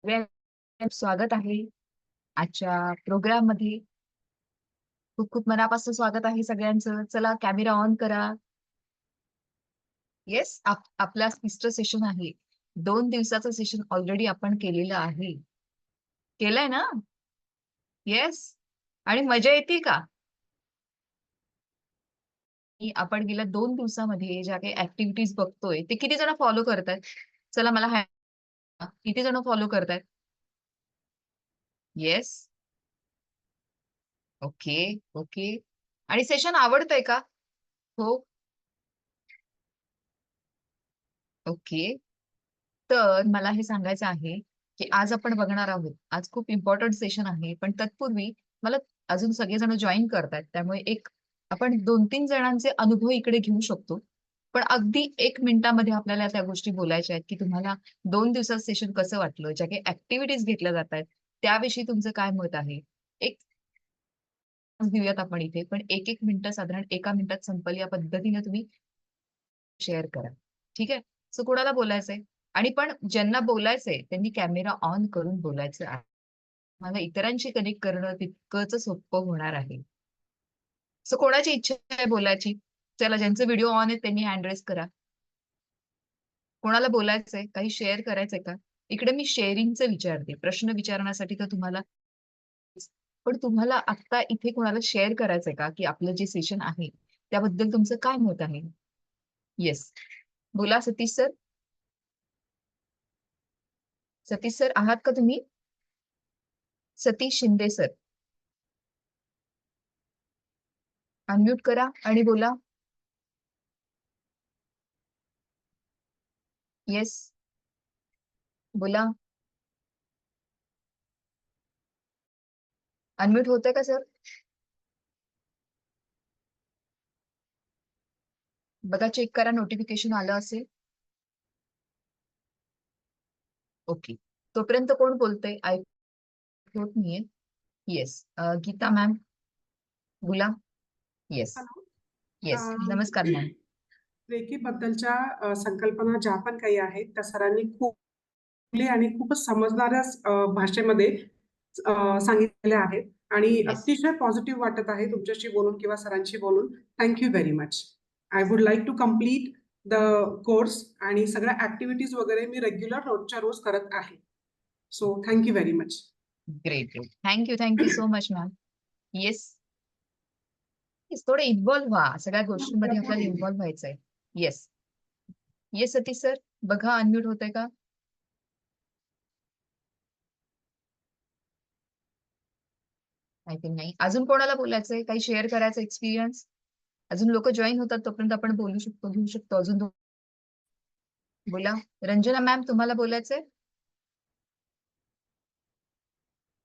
स्वागत आहे आजच्या प्रोग्राम मध्ये. खूप खूप मनापासून स्वागत आहे सगळ्यांचं. चला कॅमेरा ऑन करा. येस, आपला तिसरं सेशन आहे. 2 दिवसाचं सेशन ऑलरेडी आपण केलेलं आहे. केलंय ना? येस. आणि मजा येते का? आपण गेल्या 2 दिवसामध्ये ज्या काही ऍक्टिव्हिटीज बघतोय ते किती जण फॉलो करतायत? चला मला किती जण फॉलो करतायत? येस. ओके. ओके. आणि सेशन आवडतंय का? हो. ओके. तर मला हे सांगायचं आहे, की आज आपण बघणार आहोत. आज खूप इम्पोर्टंट सेशन आहे. पण तत्पूर्वी मला अजून सगळेजण जॉइन करतायत. त्यामुळे आपण 2-3 जणांचे अनुभव इकडे घेऊ शकतो. पण अगदी 1 मिनिटामध्ये आपल्याला त्या गोष्टी बोलायच्या आहेत, की तुम्हाला 2 दिवसाचं सेशन कसं वाटलं? ज्या काही ॲक्टिव्हिटीज घेतल्या जातायत, त्याविषयी तुमचं काय मत आहे? एक देऊयात आपण इथे. पण 1-1 मिनिटं साधारण 1 मिनिटात संपेल या पद्धतीने तुम्ही शेअर करा. ठीक आहे? सो कोणाला बोलायचंय? आणि पण ज्यांना बोलायचंय त्यांनी कॅमेरा ऑन करून बोलायचं आहे. मला इतरांशी कनेक्ट करणं तितकंच सोपं होणार आहे. सो कोणाची इच्छा आहे बोलायची? चला ज्यांचे व्हिडिओ ऑन आहे त्यांनी हँड रेज करा. कोणाला बोलायचंय? काही शेअर करायचंय का? इकडे मी शेअरिंगचं विचारते. प्रश्न विचारण्यासाठी तर तुम्हाला पण तुम्हाला आत्ता इथे कोणाला शेअर करायचंय का, की आपलं जे सेशन आहे त्याबद्दल तुमचं काय मत आहे? येस. बोला सतीश सर. सतीश सर आहात का तुम्ही? सतीश शिंदे सर. अनम्यूट करा आणि बोला. येस. बोला. अनम्यूट होतंय का सर? बघा चेक करा नोटिफिकेशन आलं असेल. ओके. तोपर्यंत कोण बोलतंय? ऐकू होत नाहीये. येस. गीता मॅम बोला. येस. हॅलो. येस. नमस्कार मॅम. रेकी बद्दलच्या संकल्पना ज्या पण काही आहेत त्या सरांनी खूप आणि खूपच समजणाऱ्या भाषेमध्ये सांगितलेल्या आहेत आणि येस. अतिशय पॉझिटिव्ह वाटत आहे तुमच्याशी बोलून किंवा सरांशी बोलून. Thank you very much. I would like to complete the course आणि सगळ्या ऍक्टिव्हिटीज वगैरे मी रेग्युलर रोजच्या रोज करत आहे. So thank you very much. Great. Great. Thank you so much ma'am. Yes. Yes. थोडं इन्व्हॉल्व्ह व्हा. सगळ्या गोष्टींमध्ये आपल्याला इन्व्हॉल्व्ह व्हायचंय. येस. Yes Satish sir. बघा अनम्यूट होतंय का? आय थिंक नाही. अजून कोणाला बोलायचंय? काही शेअर करायचं एक्सपिरियन्स? अजून लोक जॉईन होतात तोपर्यंत आपण बोलू शकतो, घेऊ शकतो. अजून बोला. रंजना मॅम तुम्हाला बोलायचंय?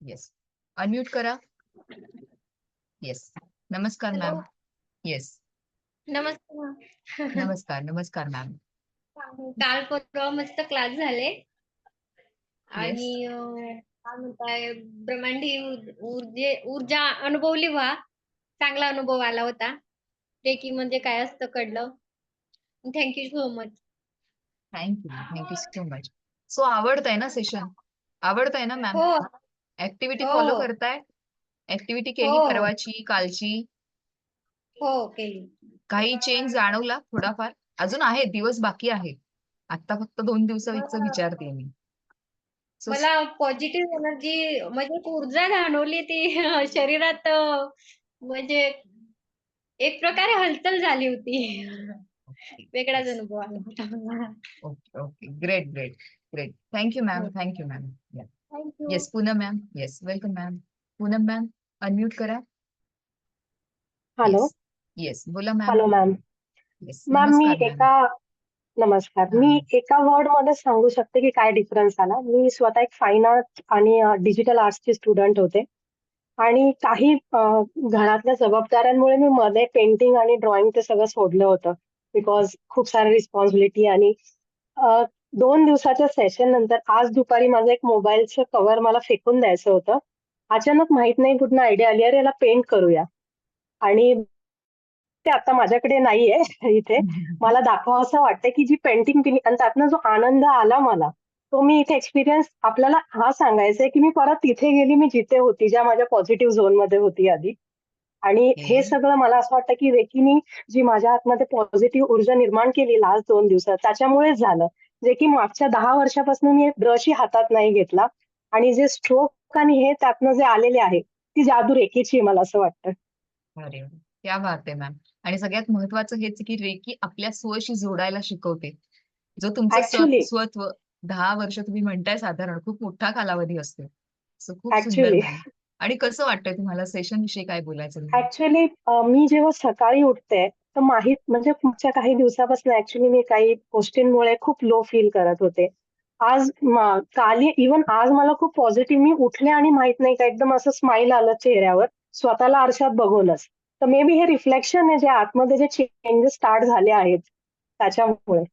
येस. अनम्यूट करा. येस. नमस्कार हॅलो. मॅम. येस. नमस्कार. नमस्कार मॅम. काल परवा मस्त क्लास झाले येस. आणि काय म्हणताय ब्रह्मांडी ऊर्जा अनुभवली व्हा. चांगला अनुभव आला होता. रेकी म्हणजे काय असतं कळलं. Thank you so much. Thank you so much. So आवडतंय ना सेशन? आवडतंय ना मॅम? हो ऍक्टिव्हिटी हो फॉलो हो करताय? ऍक्टिव्हिटी हो केली हो परवाची, कालची? हो केली. काही चेंज जाणवला थोडाफार? अजून आहे, दिवस बाकी आहे. आता फक्त 2 दिवसाचं मला विचारते मी. सो मला पॉझिटिव्ह एनर्जी म्हणजे एक ऊर्जा जाणवली ती शरीरात म्हणजे एक प्रकारे हालचाल झाली होती. वेगळाच अनुभव आला होता मला. Okay. Okay. Great. Thank you ma'am. Thank you ma'am. Thank you. Yes Poonam ma'am. Yes. Welcome ma'am. Poonam ma'am unmute करा. हॅलो. येस. येस. बोला ma'am. Hello ma'am. Yes. Ma'am नमस्कार मॅम. नमस्कार. हा. मी एका वर्ड मध्ये सांगू शकते की काय डिफरन्स आला. मी स्वतः एक फाईन आर्ट आणि डिजिटल आर्ट्सची स्टुडंट होते आणि काही घरातल्या जबाबदाऱ्यांमुळे मी मध्ये पेंटिंग आणि ड्रॉइंग ते सगळं सोडलं होतं. बिकॉज खूप सारी रिस्पॉन्सिबिलिटी आणि अ, 2 दिवसाच्या सेशन नंतर आज दुपारी माझं एक मोबाईलचं कव्हर मला फेकून द्यायचं होतं. अचानक माहित नाही कुठनं आयडिया आली, अरे याला पेंट करूया. आणि ते आता माझ्याकडे नाहीये इथे. मला दाखवावसं वाटतंय की जी पेंटिंग केली आणि त्यातनं जो आनंद आला मला, तो मी इथे एक्सपिरियन्स आपल्याला हा सांगायचा आहे की मी परत तिथे गेली, मी जिथे होती, ज्या माझ्या पॉझिटिव्ह झोनमध्ये होती आधी. आणि हे ओके. सगळं मला असं वाटतं की रेकीनी जी माझ्या आतमध्ये पॉझिटिव्ह ऊर्जा निर्माण केली लास्ट 2 दिवसात त्याच्यामुळेच झालं. जे की मागच्या 10 वर्षापासून मी ब्रशही हातात नाही घेतला आणि जे स्ट्रोक आणि हे त्यातनं जे आलेले आहे, ती जादू रेकीची आहे मला असं वाटतं. अरे वाह! क्या बात आहे मॅम. आणि सगळ्यात महत्त्वाचं हेच की रेकी आपल्या स्वशी जोडायला शिकवते. जो तुमचं ऍक्च्युली स्वत्व 10 वर्ष तुम्ही म्हणताय साधारण खूप मोठा कालावधी असतो. सो खूप सुंदर ऍक्च्युली मॅम. आणि कसं वाटतंय तुम्हाला सेशन विषयी काय बोलायचं तुम्हाला? ऍक्च्युली मी जेव्हा सकाळी उठते, तर माहीत म्हणजे पुढच्या काही दिवसापासून ऍक्च्युली मी काही गोष्टींमुळे खूप लो फील करत होते. काल इव्हन आज मला खूप पॉझिटिव्ह मी उठले आणि माहित नाही का एकदम असं स्माईल आलं चेहऱ्यावर, स्वतःला आरशात बघूनच. तर मे बी हे रिफ्लेक्शन आहे जे आतमध्ये जे चेंजेस स्टार्ट झाले आहेत, त्याच्यामुळे.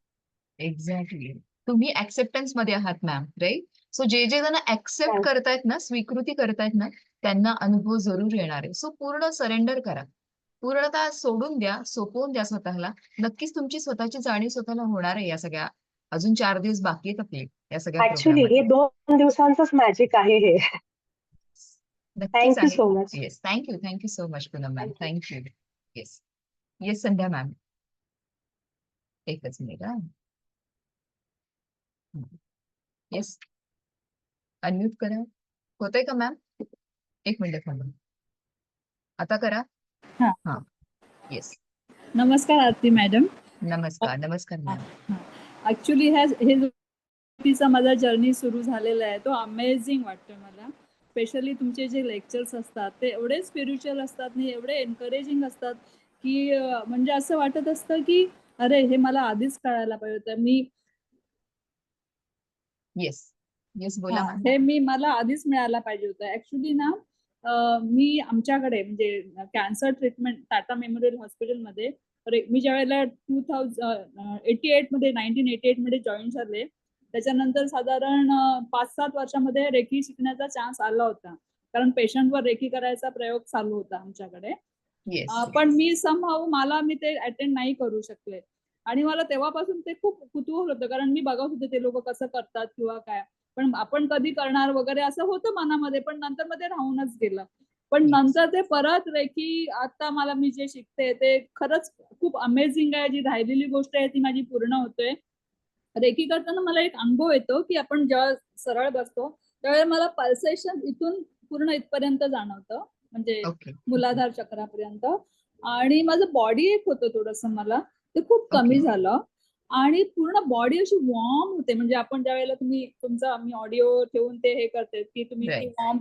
एक्झॅक्टली. तुम्ही ॲक्सेप्टन्स मध्ये आहात मॅम, राइट? सो जे जण ॲक्सेप्ट करतायत ना, स्वीकृती करतायत ना, त्यांना अनुभव जरूर येणार आहे. सो पूर्ण सरेंडर करा. पूर्णतः सोडून द्या, सोपवून द्या स्वतःला. नक्कीच तुमची स्वतःची जाणीव स्वतःला होणार आहे या सगळ्या अजून 4 दिवस बाकी आहेत आपले या सगळ्या ऍक्च्युली हे प्रोग्राममध्ये. 2 दिवसांचंच मॅजिक आहे हे. नक्कीच थँक यू आहे. So much. Yes. Thank you. Thank you so much Poonam ma'am. Thank you. Thank you. Yes. Yes Sandhya ma'am. एकच मिनिट हां. येस. अनम्यूट करा. होतंय का मॅम? 1 मिनिट थांबा. आता करा. हां. हां. येस. नमस्कार आरती मॅडम. नमस्कार, नमस्कार मॅम. ऍक्च्युली हे जो तिचा माझा जर्नी सुरू झालेला आहे तो अमेझिंग वाटतो मला. स्पेशली तुमचे जे लेक्चर्स असतात ते एवढे स्पिरिच्युअल असतात आणि एवढे एनकरेजिंग असतात की म्हणजे असं वाटत असतं की अरे हे मला आधीच कळायला पाहिजे होतं. येस. येस बोला मॅम. हे मला आधीच मिळायला पाहिजे होतं. ऍक्च्युली ना मी आमच्याकडे म्हणजे कॅन्सर ट्रीटमेंट टाटा मेमोरियल हॉस्पिटलमध्ये मी ज्या वेळेला 1988 मध्ये जॉईन झाले, त्याच्यानंतर साधारण 5-7 वर्षामध्ये रेकी शिकण्याचा चान्स आला होता. कारण पेशंटवर रेकी करायचा प्रयोग चालू होता आमच्याकडे. येस. पण मी ते अटेंड नाही करू शकले. आणि मला तेव्हापासून ते खूप कुतूहल होतं कारण मी बघत होते ते लोक कसं करतात किंवा काय. पण आपण कधी करणार वगैरे असं होतं मनामध्ये, पण नंतर मध्ये राहूनच गेलं. पण Yes. नंतर ते परत रेकी आता मी जे शिकते ते खरंच खूप अमेझिंग आहे. जी राहिलेली गोष्ट आहे ती माझी पूर्ण होते. रेकी करताना मला एक अनुभव येतो की आपण जेव्हा सरळ बसतो त्यावेळेला मला पल्सेशन इथून पूर्ण इथपर्यंत जाणवतं, म्हणजे ओके. मूलाधार चक्रापर्यंत. आणि माझं बॉडी एक होतं थोडंसं मला ते खूप ओके. कमी झालं आणि पूर्ण बॉडी अशी वॉर्म होते. म्हणजे आपण ज्या वेळेला मी ऑडिओ ठेवून ते हे करते की तुम्ही ती Right. वॉर्म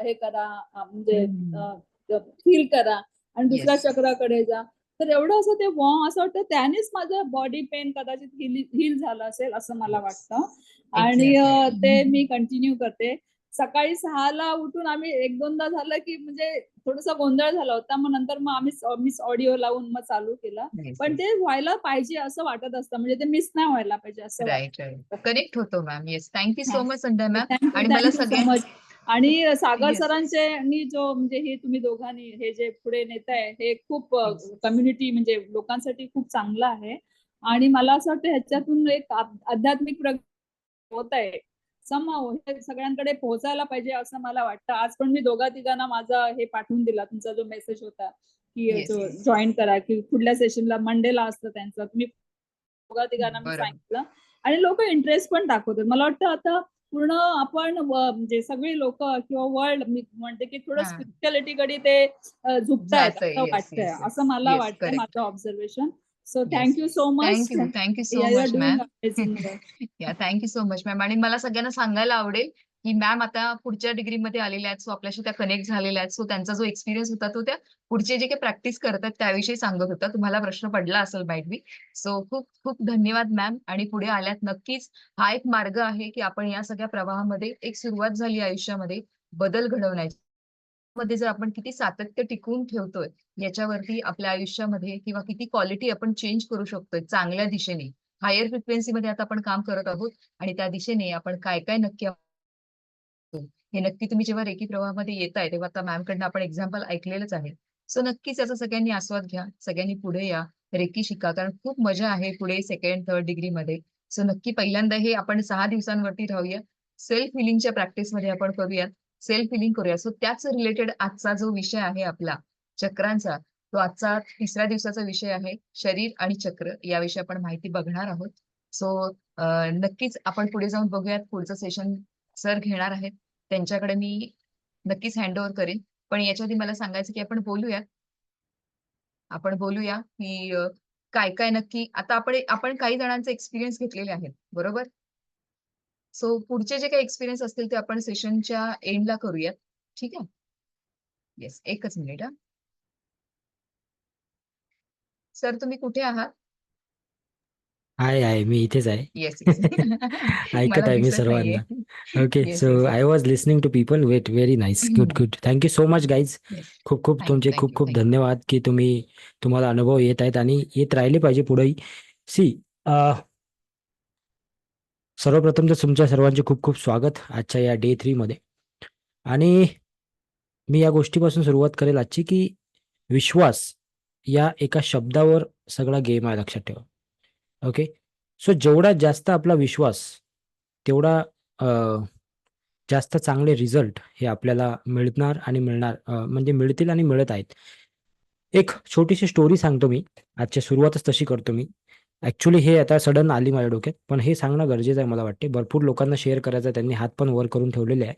हे करा, म्हणजे हम्म. फील करा आणि दुसऱ्या Yes. चक्राकडे जा. तर एवढं असं ते असं वाटतं त्यानेच माझं बॉडी पेन कदाचित हील झालं असेल असं मला Yes. वाटतं. आणि Exactly. ते मी कंटिन्यू करते. सकाळी 6ला उठून आम्ही 1-2दा झालं की म्हणजे थोडासा गोंधळ झाला होता. मग नंतर आम्ही ऑडिओ लावून मग चालू केलं. Yes, पण yes. ते व्हायला पाहिजे असं वाटत असतं, म्हणजे ते मिस नाही व्हायला पाहिजे असं राईट, वाटतं. राईट. कनेक्ट होतो ma'am. Yes. Thank you so हां. मच संध्या मॅम. आणि मला थँक्यू सो मच. आणि सागर येस. सरांचे जो म्हणजे हे तुम्ही दोघांनी हे जे पुढे नेताय हे खूप Yes. कम्युनिटी म्हणजे लोकांसाठी खूप चांगलं आहे. आणि मला असं वाटतं ह्याच्यातून एक आध्यात्मिक प्रगती होत आहे. समहाऊ हे सगळ्यांकडे पोहोचायला पाहिजे असं मला वाटतं. आज पण मी दोघा-तिघांना माझा हे पाठवून दिला, तुमचा जो मेसेज होता की Yes, जो yes. जॉईन करा की पुढल्या सेशनला मंडेला असतं त्यांचं. तुम्ही दोघा-तिघांना मी बरोबर. सांगितलं आणि लोक इंटरेस्ट पण दाखवतात. मला वाटतं आता पूर्ण आपण म्हणजे सगळी लोक किंवा वर्ल्ड मी म्हणते की थोडं हां. स्पिरिच्युअलिटीकडे ते झुकतायत जातंय. असं येस, वाटतंय. Yes, yes. असं मला येस, वाटतंय, करेक्ट. माझं observation. So yes. Thank you so much. Thank you so you are much doing ma'am. Amazing work. या thank you so much ma'am. आणि मला सगळ्यांना सांगायला आवडेल की मॅम आता पुढच्या डिग्रीमध्ये आलेल्या आहेत. सो आपल्याशी त्या कनेक्ट झालेल्या आहेत. सो त्यांचा जो एक्सपिरियन्स होता तो त्या पुढचे जे काही प्रॅक्टिस करतात त्याविषयी सांगत होता. तुम्हाला प्रश्न पडला असेल माइट बी. सो खूप खूप धन्यवाद मॅम. आणि पुढे आल्यात नक्कीच हा एक मार्ग आहे की आपण या सगळ्या प्रवाहामध्ये एक सुरुवात झाली आयुष्यामध्ये बदल घडवण्याची. मध्ये जर आपण किती सातत्य टिकवून ठेवतोय याच्यावरती आपल्या आयुष्यामध्ये किंवा किती क्वालिटी आपण चेंज करू शकतोय चांगल्या दिशेने. हायर फ्रिक्वेन्सीमध्ये आता आपण काम करत आहोत आणि त्या दिशेने आपण काय काय नक्की हे नक्की तुम्ही जेव्हा रेकी प्रवाहामध्ये येताय तेव्हा आता मॅमकडनं आपण एक्झाम्पल ऐकलेलंच आहे. सो नक्कीच याचा सगळ्यांनी आस्वाद घ्या. सगळ्यांनी पुढे या. रेकी शिका. कारण खूप मजा आहे पुढे 2nd, 3rd डिग्रीमध्ये. सो नक्की पहिल्यांदा हे आपण 6 दिवसांवरती राहूया. सेल्फ हिलिंगच्या प्रॅक्टिसमध्ये आपण करूयात. सेल्फ हिलिंग करूया. सो त्याच रिलेटेड आजचा जो विषय आहे आपला चक्रांचा, तो आजचा 3ऱ्या दिवसाचा विषय आहे शरीर आणि चक्र. याविषयी आपण माहिती बघणार आहोत. सो नक्कीच आपण पुढे जाऊन बघूयात. पुढचं सेशन सर घेणार आहेत. त्यांच्याकडे मी नक्कीच हँड करेन. पण याच्या आधी मला सांगायचं की आपण बोलूया की काय काय नक्की आता आपण काही जणांचे एक्सपिरियन्स घेतलेले आहेत, बरोबर? सो पुढचे जे काही एक्सपिरियन्स असतील ते आपण सेशनच्या एंडला करूयात. ठीक आहे? येस, एकच मिनिट हा. सर तुम्ही कुठे आहात? आहे मी इथेच आहे. Yes yes. ऐकत मला आहे मी दिसत नाहीये. सर्वांना. Okay, yes so yes I was listening to people. Wait, very nice, good good. Thank you so much guys. Yes. खूप खूप तुमचे खूप थँक्यू खूप थँक्यू. धन्यवाद की तुम्हाला अनुभव येत आहेत आणि येत राहिले पाहिजे पुढेही. सी, सर्वप्रथम तर तुमच्या सर्वांचे खूप खूप स्वागत आजच्या या डे 3 मध्ये. आणि मी या गोष्टीपासून सुरुवात करेल आजची की विश्वास या एका शब्दावर सगळा गेम आहे, लक्षात ठेवा. ओके, सो जेवढा जास्त आपला विश्वास तेवढा जास्त चांगले रिझल्ट हे आपल्याला मिळणार आणि म्हणजे मिळतील आणि मिळत आहेत. एक छोटीशी स्टोरी सांगतो मी. आजच्या सुरुवातच तशी करतो मी. ऍक्च्युली हे आता सडन आली माझ्या डोक्यात, पण हे सांगणं गरजेचं आहे मला वाटते. भरपूर लोकांना शेअर करायचं आहे, त्यांनी हात पण वर करून ठेवलेले आहे.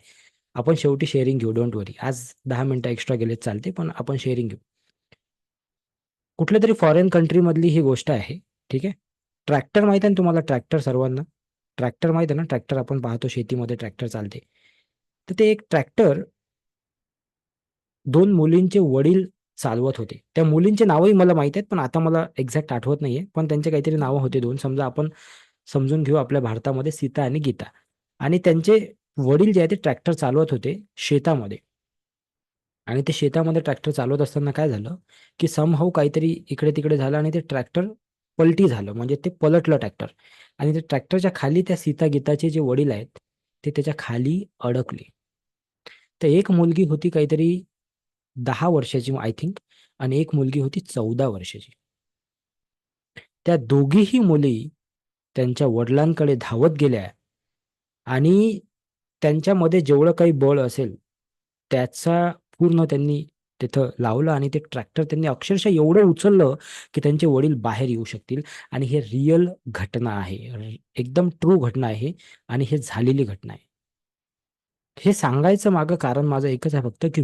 आपण शेवटी शेअरिंग घेऊ, डोंट वरी. आज 10 मिनिटं एक्स्ट्रा गेलेच चालते, पण आपण शेअरिंग घेऊ. कुठल्या तरी फॉरेन कंट्री मधली ही गोष्ट आहे. ठीक आहे. ट्रॅक्टर माहित आहे ना तुम्हाला? ट्रॅक्टर सर्वांना ट्रॅक्टर माहित आहे ना? ट्रॅक्टर आपण पाहतो शेतीमध्ये, ट्रॅक्टर चालते. तर ते एक ट्रॅक्टर 2 मुलींचे वडील चालवत होते. त्या मुलींचे नावही मला माहित आहेत, पण आता मला एक्झॅक्ट आठवत नाहीये. पण त्यांचे काहीतरी नावं होते 2. समजा आपण समजून घेऊ आपल्या भारतामध्ये सीता आणि गीता. आणि त्यांचे वडील जे आहे ते ट्रॅक्टर चालवत होते शेतामध्ये. आणि ते शेतामध्ये ट्रॅक्टर चालवत असताना काय झालं की समहाऊ काहीतरी इकडे तिकडे झालं आणि ते ट्रॅक्टर पलटी झालं, म्हणजे ते पलटलं ट्रॅक्टर. आणि ते ट्रॅक्टरच्या खाली त्या सीता गीताचे जे वडील आहेत ते त्याच्या खाली अडकले. तर एक मुलगी होती काहीतरी 10 वर्षाची आय थिंक, आणि एक मुलगी होती 14 वर्षाची. त्या दोघीही मुली त्यांच्या वडिलांकडे धावत गेल्या आणि त्यांच्यामध्ये जेवढं काही बळ असेल त्याचा पूर्ण त्यांनी तिथं लावलं आणि ते ट्रॅक्टर त्यांनी अक्षरशः एवढं उचललं की त्यांचे वडील बाहेर येऊ शकतील. आणि हे रिअल घटना आहे, एकदम ट्रू घटना आहे आणि हे झालेली घटना आहे. हे सांगायचं मागं कारण माझं एकच आहे फक्त की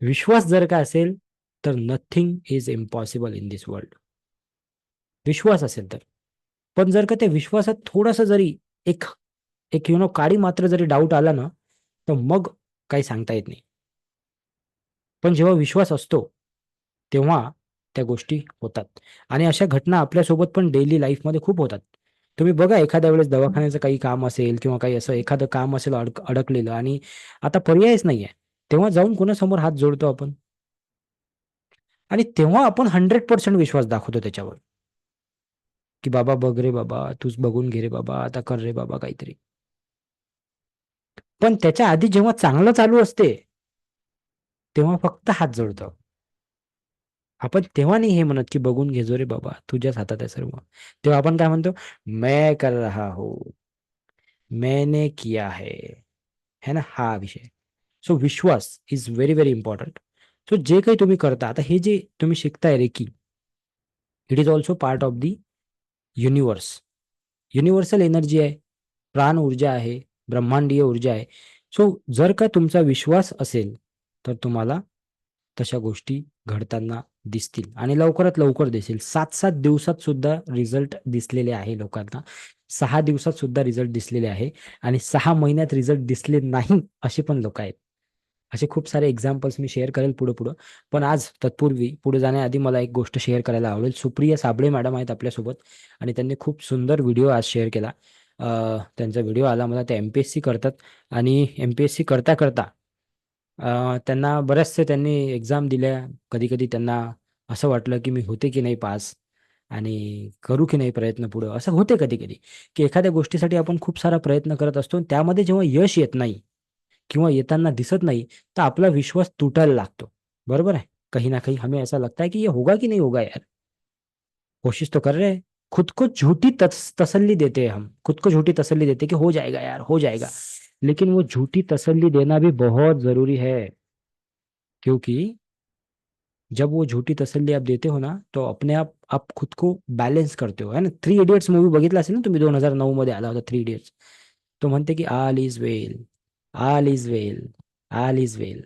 विश्वास जर का असेल तर nothing is impossible in this world. विश्वास असेल तर. पण जर का त्या विश्वासात थोडासा जरी एक एक काडी मात्र जरी डाऊट आला ना, तर मग काही सांगता येत नाही. पण जेव्हा विश्वास असतो तेव्हा त्या गोष्टी होतात. आणि अशा घटना आपल्यासोबत पण डेली लाईफमध्ये खूप होतात. तुम्ही बघा, एखाद्या वेळेस दवाखान्याचं काही काम असेल किंवा काही असं एखादं काम असेल अडकलेलं आणि आता पर्यायच नाहीये, तेव्हा जाऊन कोणासमोर हात जोडतो आपण आणि तेव्हा आपण 100% विश्वास दाखवतो त्याच्यावर की बाबा बघ रे बाबा, तूच बघून घे रे बाबा, आता कर रे बाबा काहीतरी. पण त्याच्या आधी जेव्हा चांगलं चालू असते तेव्हा फक्त हात जोडतो आपण. तेव्हा नाही हे म्हणत की बघून घेजो रे बाबा, तुझ्याच हातात आहे सर्व. तेव्हा आपण काय म्हणतो? मैं कर रहा हूं, मैंने किया है ना, हा विषय. सो विश्वास is very very important. So जे काही तुम्ही करता, आता हे जे तुम्ही शिकताय reiki, it is also part of the universe. Universal energy आहे, प्राण ऊर्जा आहे, ब्रह्मांडीय ऊर्जा आहे. सो जर का तुमचा विश्वास असेल तर तुम्हाला तशा गोष्टी घडताना दिसतील आणि लवकरात लवकर दिसेल. 7-7 दिवसात सुद्धा रिझल्ट दिसलेले आहे लोकांना. 6 दिवसात सुद्धा रिझल्ट दिसलेले आहे आणि 6 महिन्यात रिझल्ट दिसले नाही असे पण लोक आहेत. असे खूप सारे एक्झाम्पल्स मी शेअर करेल पुढे. पण आज तत्पूर्वी पुढे जाण्याआधी मला एक गोष्ट शेअर करायला आवडेल. सुप्रिया साबळे मॅडम आहेत आपल्यासोबत आणि त्यांनी खूप सुंदर व्हिडिओ आज शेअर केला. त्यांचा व्हिडिओ आला मला. ते MPSC करतात आणि MPSC करता करता त्यांना बऱ्याचशा त्यांनी एक्झाम दिल्या. कधी कधी त्यांना असं वाटलं की मी होते की नाही पास आणि करू की नाही प्रयत्न पुढं. असं होते कधी कधी की एखाद्या गोष्टीसाठी आपण खूप सारा प्रयत्न करत असतो आणि त्यामध्ये जेव्हा यश येत नाही किंवा येताना दिसत नाही तर आपला विश्वास तुटायला लागतो. बरोबर आहे? कहीं ना कहीं हमें ऐसा लगता है कि ये होगा कि नहीं होगा यार, कोशिश तो कर रहे हैं, खुद को झूठी तसल्ली देते हैं हम, खुद को झूठी तसल्ली देते कि हो जाएगा यार, हो जाएगा। लेकिन वो झूठी तसल्ली देना भी बहुत जरूरी है, क्योंकि जब वो झूठी तसल्ली आप देते हो ना, तो अपने आप खुद को बॅलन्स करते हो, है ना। 3 इडियट्स मूवी बघितला असेल ना तुम्ही, 2009 मध्ये आला होता 3 इडियट्स. तो म्हणते की all is well, all is well, all is well.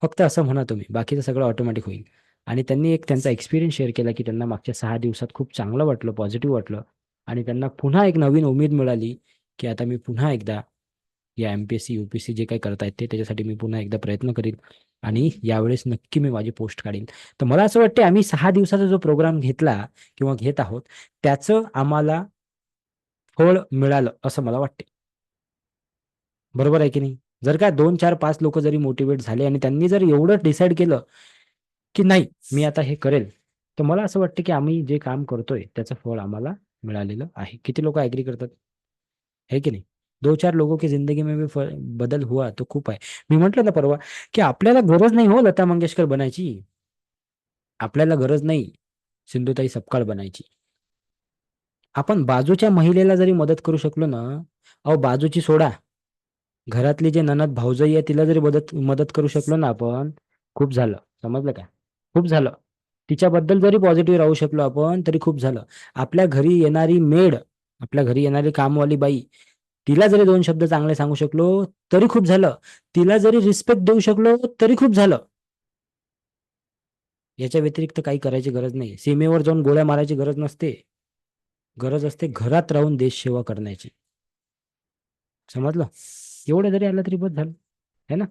फक्त असं म्हणा तुम्ही, बाकीचं सगळं ऑटोमॅटिक होईल. आणि त्यांनी एक त्यांचा एक्सपिरियन्स शेअर केला की त्यांना मागच्या 6 दिवसात खूप चांगलं वाटलं, पॉझिटिव्ह वाटलं, आणि त्यांना पुन्हा एक नवीन उमेद मिळाली की आता मी पुन्हा एकदा या एमपीएससी यूपीएससी जे काही करतायत ते, त्याच्यासाठी मी पुन्हा एकदा प्रयत्न करीन आणि यावेळेस नक्की मी माझी पोस्ट काढीन. तर मला असं वाटतं आम्ही 6 दिवसाचा जो प्रोग्राम घेतला किंवा घेत आहोत, त्याचं आम्हाला फळ मिळालं असं मला वाटते. बरोबर आहे की नाही? जर का 2, 4, 5 लोक जरी मोटिवेट झाले आणि त्यांनी जर एवढं डिसाईड केलं की नाही मी आता हे करेल, तर मला असं वाटतं की आम्ही जे काम करतोय त्याचं फळ आम्हाला मिळालेलं आहे. किती लोक ऍग्री करतात, है की नाही? 2-4 लोगों की जिंदगी में भी बदल हुआ तो खूप आहे. मी म्हटलं ना परवा की आपल्याला गरज नाही हो लता मंगेशकर बनायची, आपल्याला गरज नाही सिंधुताई सपकाळ बनायची. आपण बाजूच्या महिलेला जरी मदत करू शकलो ना, अहो बाजूची सोडा, घरातली जे ननद भाऊजाई आहे तिला जरी मदत करू शकलो ना आपण, खूप झालं. समजलं का? खूप झालं. तिच्याबद्दल जरी पॉझिटिव्ह राहू शकलो आपण तरी खूप झालं. आपल्या घरी येणारी मेड, आपल्या घरी येणारी कामवाली बाई, तिला जरी 2 शब्द चांगले सांगू शकलो तरी खूप झालं. तिला जरी रिस्पेक्ट देऊ शकलो तरी खूप झालं. याच्या व्यतिरिक्त काही करायची गरज नाही. सीमेवर जाऊन गोळ्या मारायची गरज नसते. गरज असते घरात राहून देश सेवा करण्याची. समजलं? एवढं जरी आलं तरी बस झालं, है ना?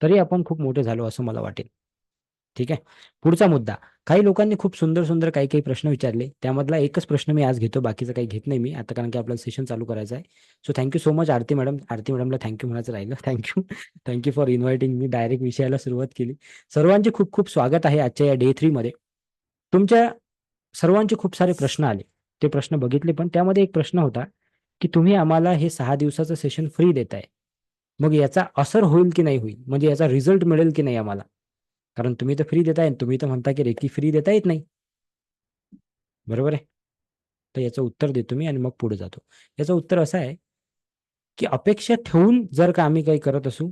तरी आपण खूप मोठे झालो असं मला वाटेल. ठीक आहे. पुढचा मुद्दा. काही लोकांनी खूप सुंदर सुंदर काही काही प्रश्न विचारले. त्यामधला एकच प्रश्न मी आज घेतो, बाकीचं काही घेत नाही मी आता, कारण की आपल्याला सेशन चालू करायचं आहे. सो थँक्यू सो मच आरती मॅडम. आरती मॅडमला थँक्यू म्हणायचं राहिलं. Thank you, thank you for inviting me. Direct विषयाला सुरुवात केली. सर्वांचे खूप खूप स्वागत आहे आजच्या या डे 3 मध्ये. तुमच्या सर्वांचे खूप सारे प्रश्न आले, ते प्रश्न बघितले, पण त्यामध्ये एक प्रश्न होता की तुम्ही आम्हाला हे 6 दिवसाचं सेशन फ्री देताय, मग याचा असर होईल की नाही होईल, म्हणजे याचा रिझल्ट मिळेल की नाही आम्हाला. कारण तुम्ही तर फ्री देताय, तुम्ही तर म्हणता की रेकी फ्री देता येत नाही. बरोबर आहे? तर याचं उत्तर देतो मी आणि मग पुढे जातो. याचं उत्तर असं आहे की अपेक्षा ठेवून जर का आम्ही काही करत असू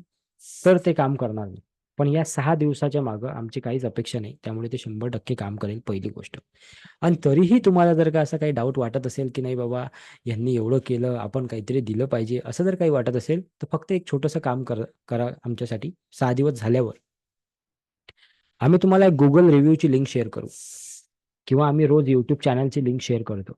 तर ते काम करणार नाही. पण या 6 दिवसाच्या मागं आमची काहीच अपेक्षा नाही, त्यामुळे ते 100% काम करेल, पहिली गोष्ट. आणि तरीही तुम्हाला जर का असं काही डाऊट वाटत असेल की नाही बाबा यांनी एवढं केलं, आपण काहीतरी दिलं पाहिजे, असं जर काही वाटत असेल, तर फक्त एक छोटंसं काम करा आमच्यासाठी. 6 दिवस झाल्यावर आम्ही तुम्हाला एक गुगल रिव्ह्यूची लिंक शेअर करू किंवा आम्ही रोज युट्यूब चॅनलची लिंक शेअर करतो.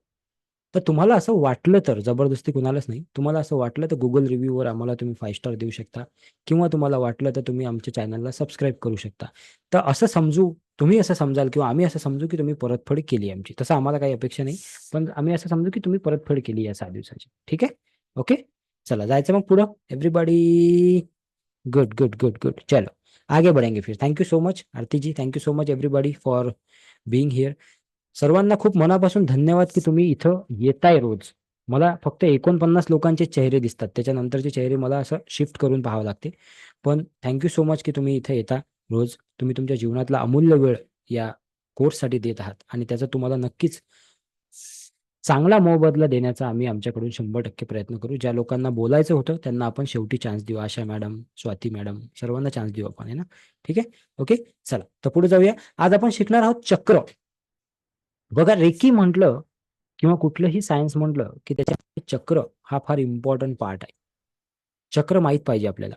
तर तुम्हाला असं वाटलं तर, जबरदस्ती कुणालाच नाही, तुम्हाला असं वाटलं तर गुगल रिव्ह्यूवर आम्हाला तुम्ही 5 स्टार देऊ शकता, किंवा तुम्हाला वाटलं तर तुम्ही आमच्या चॅनलला सबस्क्राईब करू शकता. तर असं समजू, तुम्ही असं समजाल किंवा आम्ही असं समजू की तुम्ही परतफेड केली आमची. तसं आम्हाला काही अपेक्षा नाही, पण आम्ही असं समजू की तुम्ही परतफेड केली या 6 दिवसाची. ठीक आहे? ओके, चला जायचं मग पुढं. Everybody good good good good. चलो आगे बढ़ेंगे फिर. Thank you so much Aarti ji, thank you so much everybody for being here. सर्वांना खूप मनापासून धन्यवाद की तुम्ही इथं येताय रोज. मला फक्त 49 लोकांचे चेहरे दिसतात, त्याच्यानंतरचे चेहरे मला असं शिफ्ट करून पाहावं लागते. पण थँक्यू सो मच की तुम्ही इथं येता रोज. तुम्ही तुमच्या जीवनातला अमूल्य वेळ या कोर्ससाठी देत आहात आणि त्याचा तुम्हाला नक्कीच चांगला मोबदला देण्याचा आम्ही आमच्याकडून 100% प्रयत्न करू. ज्या लोकांना बोलायचं होतं त्यांना आपण शेवटी चान्स देऊ. आशा मॅडम, स्वाती मॅडम, सर्वांना चान्स देऊ आपण, आहे ना? ठीक आहे, ओके, चला तर पुढे जाऊया. आज आपण शिकणार आहोत चक्र. बघा, रेकी म्हटलं किंवा कुठलंही सायन्स म्हटलं की त्याच्यामध्ये चक्र हा फार इम्पॉर्टंट पार्ट आहे. चक्र माहीत पाहिजे आपल्याला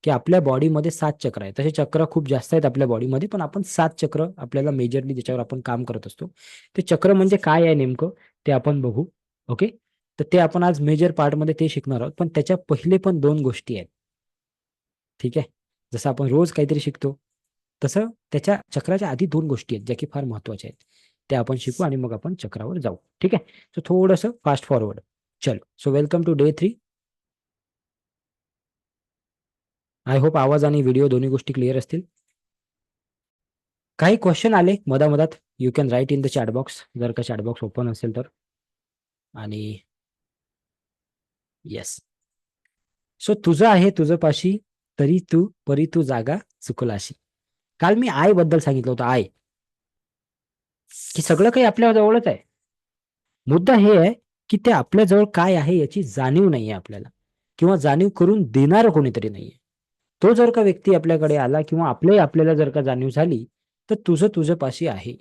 की आपल्या बॉडीमध्ये 7 चक्र आहेत. तसे चक्र खूप जास्त आहेत आपल्या बॉडीमध्ये, पण आपण 7 चक्र आपल्याला मेजरली ज्याच्यावर आपण काम करत असतो. ते चक्र म्हणजे काय आहे नेमकं ते आपण बघू. ओके, तर ते आपण आज मेजर पार्टमध्ये ते शिकणार आहोत. पण त्याच्या पहिले पण 2 गोष्टी आहेत. ठीक आहे, जसं आपण रोज काहीतरी शिकतो तसं त्याच्या चक्राच्या आधी 2 गोष्टी आहेत ज्या की फार महत्वाच्या आहेत. त्या आपण शिकू आणि मग आपण चक्रावर जाऊ. ठीक आहे, सो थोडंसं फास्ट फॉरवर्ड. चलो, so welcome to day 3. I hope आवाज आणि व्हिडिओ दोन्ही गोष्टी क्लिअर असतील. काही क्वेश्चन आले मधामधात, you can write in the chat box, जर का चॅट बॉक्स ओपन असेल तर. आणि येस, सो तुझं आहे तुझं पाशी तरी तू परी तू जागा चुकलाशी. काल मी आय बद्दल सांगितलं होतं. आय की सगळं काही आपल्या जवळच आहे. मुद्दा हे आहे की ते आपल्याजवळ काय आहे याची जाणीव नाहीये आपल्याला, किंवा जाणीव करून देणारं कोणीतरी नाहीये. तो जर का व्यक्ती आपल्याकडे आला किंवा आपल्याला जर का जाणीव झाली, तर तुझं पाशी आहे.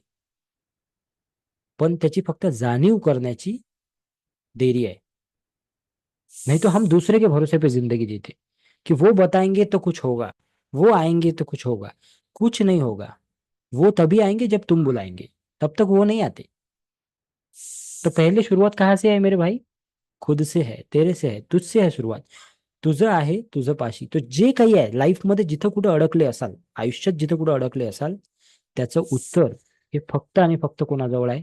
पण त्याची फक्त जाणीव करण्याची देरी है, नहीं तो हम दूसरे के भरोसे पे जिंदगी जीते कि वो बताएंगे तो कुछ होगा, वो आएंगे तो कुछ होगा. कुछ नहीं होगा. वो तभी आएंगे जब तुम बुलाएंगे, तब तक वो नहीं आते. तो पहले शुरुआत कहाँ से है मेरे भाई? खुद से है, तेरे से है, तुझसे आहे सुरुवात. तुझं आहे तुझं पाशी. तो जे काही आहे लाईफमध्ये जिथं कुठं अडकले असाल, आयुष्यात जिथं कुठं अडकले असाल, त्याचं उत्तर हे फक्त आणि फक्त कोणाजवळ आहे?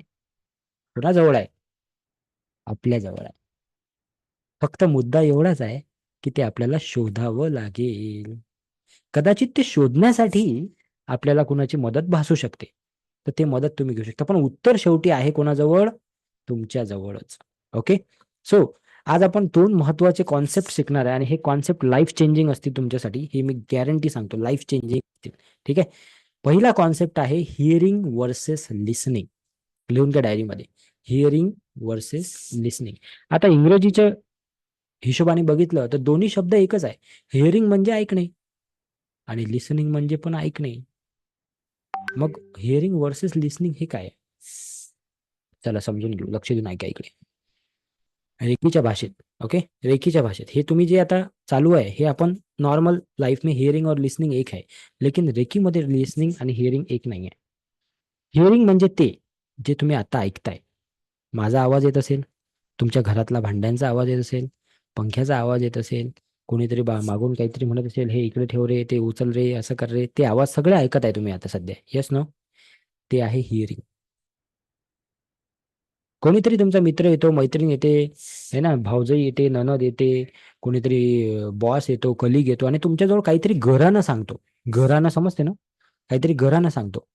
कोणाजवळ आहे? आपल्याजवळ आहे. फक्त मुद्दा एवढाच आहे की ते आपल्याला शोधावं लागेल. कदाचित ते शोधण्यासाठी आपल्याला कुणाची मदत भासू शकते, तर ते मदत तुम्ही घेऊ शकता, पण उत्तर शेवटी आहे कोणाजवळ? तुमच्या जवळच. ओके. सो आज आपण 2 महत्वाचे कॉन्सेप्ट शिकणार आहे आणि हे कॉन्सेप्ट लाईफ चेंजिंग असतील तुमच्यासाठी, हे मी गॅरंटी सांगतो, लाईफ चेंजिंग असतील. ठीक आहे. पहिला कॉन्सेप्ट आहे हिअरिंग वर्सेस लिसनिंग. लिहून घ्या डायरीमध्ये, हिअरिंग वर्सेस लिसनिंग. आता इंग्रजीच्या हिशोबाने बघितलं तर दोन्ही शब्द एकच आहे. हिअरिंग म्हणजे ऐकणे आणि लिसनिंग म्हणजे पण ऐकणे. मग हिअरिंग वर्सेस लिसनिंग हे काय आहे? चला समजून घेऊ, लक्ष देऊन ऐका इकडे. रेकीच्या भाषेत, ओके, रेकीच्या भाषेत हे तुम्ही जे आता चालू आहे हे आपण नॉर्मल लाईफ में हिअरिंग और लिसनिंग एक आहे, लेकिन रेकीमध्ये लिसनिंग आणि हिअरिंग एक नाही आहे. हिअरिंग म्हणजे ते जे तुम्ही आता ऐकताय. माझा आवाज येत असेल, तुमच्या घरातला भांड्यांचा आवाज येत असेल, पंख्याचा आवाज येत असेल, कोणीतरी मागून काहीतरी म्हणत असेल, हे इकडे ठेव रे, ते उचल रे, असं कर रे, ते आवाज सगळे ऐकत आहे तुम्ही आता सध्या. Yes no? ते आहे हिअरिंग. कोणीतरी तुमचा मित्र येतो, मैत्रीण येते, है ना, भाऊजाई येते, ननद येते, कोणीतरी बॉस येतो, कलिग येतो आणि तुमच्याजवळ काहीतरी घरानं सांगतो. घरानं समजते ना? काहीतरी घरानं सांगतो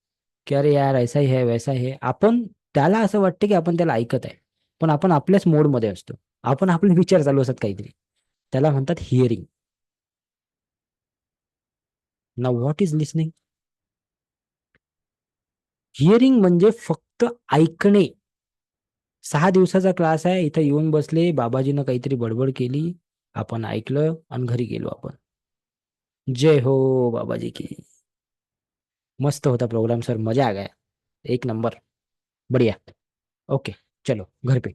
की अरे यार ऐसा ही है, वैसा है. आपण त्याला असं वाटतं की आपण त्याला ऐकत आहे, पण आपण आपल्याच मोडमध्ये असतो. आपण आपले विचार चालू असतात काहीतरी. त्याला म्हणतात hearing. Now what is listening? Hearing म्हणजे फक्त ऐकणे. 6 दिवसाचा क्लास आहे, इथं येऊन बसले, बाबाजीनं काहीतरी बडबड केली, आपण ऐकलं आणि घरी गेलो आपण. जय हो बाबाजी की. मस्त होता प्रोग्राम सर, मजा आ गया, एक नंबर, बढ़िया. ओके, चलो घर पे.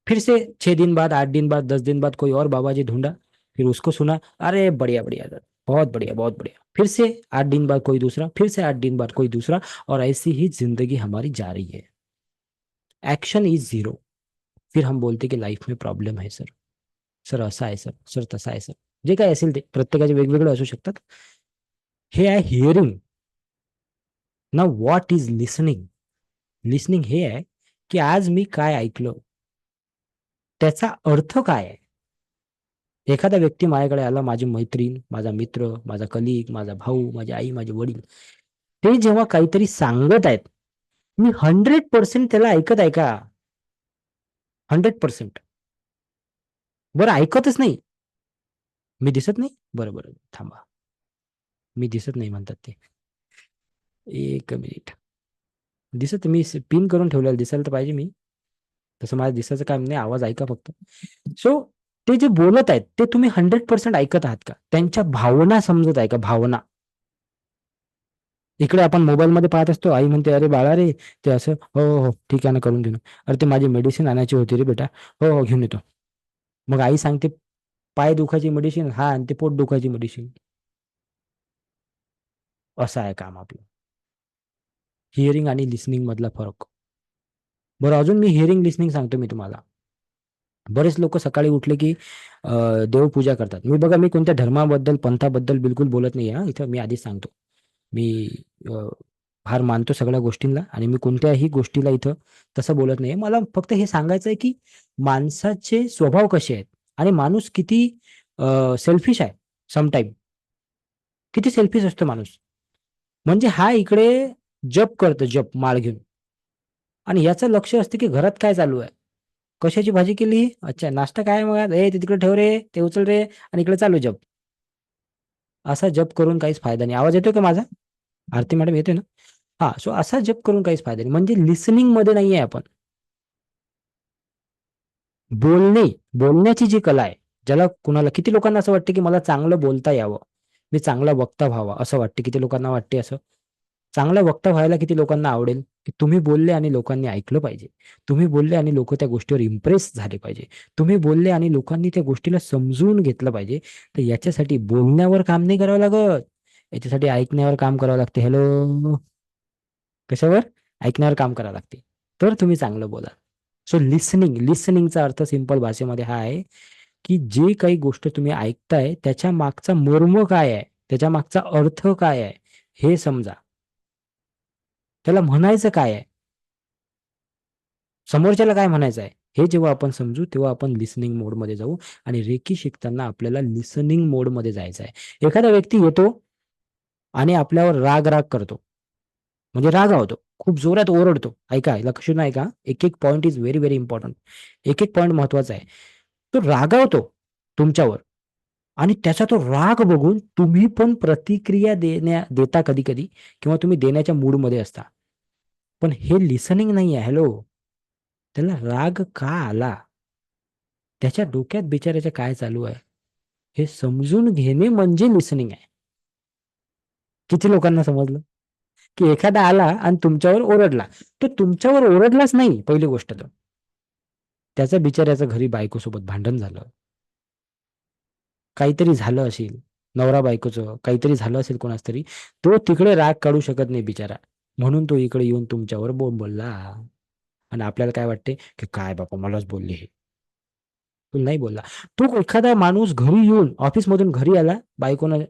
फिर से 6 दिन बाद, 8 दिन बाद, 10 दिन बाद कोई और बाबा जी ढूंढा, फिर उसको सुना, अरे बढ़िया बढ़िया सर, बहुत बढ़िया बहुत बढ़िया. फिर से 8 दिन बाद कोई दूसरा, फिर से 8 दिन बाद कोई दूसरा, और ऐसी ही जिंदगी हमारी जा रही है. Action is 0. फिर हम बोलते की लाईफ में प्रॉब्लेम आहे सर, सर असं आहे सर, सर तसं आहे सर, जे काय असेल ते प्रत्येकाचे वेगवेगळे असू शकतात. हे आहे हिअरिंग. ना व्हॉट इज लिसनिंग? लिसनिंग हे आहे की आज मी काय ऐकलं, त्याचा अर्थ काय आहे. एखादा व्यक्ती माझ्याकडे आला, माझी मैत्रीण, माझा मित्र, माझा कलिग, माझा भाऊ, माझी आई, माझे वडील, ते जेव्हा काहीतरी सांगत आहेत, मी 100% त्याला ऐकत आहे का? 100%. बरं ऐकतच नाही, मी दिसत नाही, बरं बरं थांबा, मी दिसत नाही म्हणतात ते. एक मिनिट, दिसत, मी पिन करून ठेवलेलं, दिसायला तर पाहिजे मी, तसं माझं दिसायचं काम नाही, आवाज ऐका फक्त. सो ते जे बोलत आहेत ते तुम्ही 100% ऐकत आहात का? त्यांच्या भावना समजत आहे का? भावना. इकडे आपण मोबाईलमध्ये पाहत असतो, आई म्हणते अरे बाळा रे, ते असं, हो हो हो ठीक आहे ना, करून घेऊन. अरे ते माझी मेडिसिन आणायची होती रे बेटा, हो हो घेऊन येतो. मग आई सांगते पाय दुखायची मेडिसिन, हा आणते पोट दुखायची मेडिसिन. असं आहे काम आपलं. हिअरिंग आणि लिसनिंग मधला फरक. बरं अजून मी हिअरिंग लिसनिंग सांगतो मी तुम्हाला. बरेच लोक सकाळी उठले की देवपूजा करतात. मी बघा, मी कोणत्या धर्माबद्दल, पंथाबद्दल बिलकुल बोलत नाही हा इथं, मी आधीच सांगतो. मी फार मानतो सगळ्या गोष्टींना आणि मी कोणत्याही गोष्टीला इथं तसं बोलत नाही. मला फक्त हे सांगायचं आहे की माणसाचे स्वभाव कसे आहेत आणि माणूस किती सेल्फिश आहे. समटाईम किती सेल्फिश असतो माणूस. म्हणजे हा इकडे जप करतो, जप माळ घेऊन, आणि याचं लक्ष असते की घरात काय चालू आहे, कशाची भाजी केली, अच्छा नाश्ता काय, मग ते तिकडे ठेव रे, ते उचल रे, आणि इकडे चालू जप. असा जप करून काहीच फायदा नाही. आवाज येतोय का माझा? आरती मॅडम येतोय ना? हा, सो असा जप करून काहीच फायदा नाही. म्हणजे लिसनिंग मध्ये नाहीये आपण. बोलण्याची जी कला आहे, ज्याला कुणाला, किती लोकांना असं वाटतं की मला चांगलं बोलता यावं, मी चांगला वक्ता व्हावा, असं वाटतं. किती लोकांना वाटते असं? चांगला वक्ता व्हायला किती लोकांना आवडेल की तुम्ही बोलले आणि लोकांनी ऐकलं पाहिजे, तुम्ही बोलले आणि लोक त्या गोष्टीवर इम्प्रेस झाले पाहिजे, तुम्ही बोलले आणि लोकांनी त्या गोष्टीला समजून घेतलं पाहिजे. तर याच्यासाठी बोलण्यावर काम नाही करावं लागत, याच्यासाठी ऐकण्यावर काम करावं लागते. हॅलो, कशावर? ऐकण्यावर काम करावं लागते, तर तुम्ही चांगलं बोला. सो लिसनिंगचा अर्थ सिंपल भाषेमध्ये हा आहे की जे काही गोष्ट तुम्ही ऐकताय त्याच्या मागचा मर्म काय आहे, त्याच्या मागचा अर्थ काय आहे हे समजा, त्याला म्हणायचं काय आहे, समोरच्याला काय म्हणायचं आहे, हे जेव्हा आपण समजू तेव्हा आपण लिसनिंग मोडमध्ये जाऊ. आणि रेकी शिकताना आपल्याला लिसनिंग मोडमध्ये जायचं आहे. एखादा व्यक्ती येतो आणि आपल्यावर राग करतो, म्हणजे रागावतो, खूप जोरात ओरडतो. ऐका, लक्ष नाही का, एक एक point is very very important. एक एक पॉईंट महत्वाचा आहे. तो रागावतो तुमच्यावर आणि त्याचा तो राग बघून तुम्ही पण प्रतिक्रिया देता कधी कधी, किंवा तुम्ही देण्याच्या मूडमध्ये असता. पण हे लिसनिंग नाही आहे. हॅलो, त्याला राग का आला, त्याच्या डोक्यात बिचाराच्या काय चालू आहे, हे समजून घेणे म्हणजे लिसनिंग आहे. किती लोकांना समजलं? की एखादा आला आणि तुमच्यावर ओरडला, तो तुमच्यावर ओरडलाच नाही. पहिली गोष्ट तर त्याचं बिचाऱ्याचं घरी बायकोसोबत भांडण झालं, काहीतरी झालं असेल, नवरा बायकोचं काहीतरी झालं असेल कोणाच तरी, तो तिकडे राग काढू शकत नाही बिचारा, म्हणून तो इकडे येऊन तुमच्यावर बोलला. आणि आपल्याला काय वाटते की काय बापा मलाच बोलले, हे तू नाही बोलला. तो एखादा माणूस घरी येऊन, ऑफिसमधून घरी आला, बायकोनं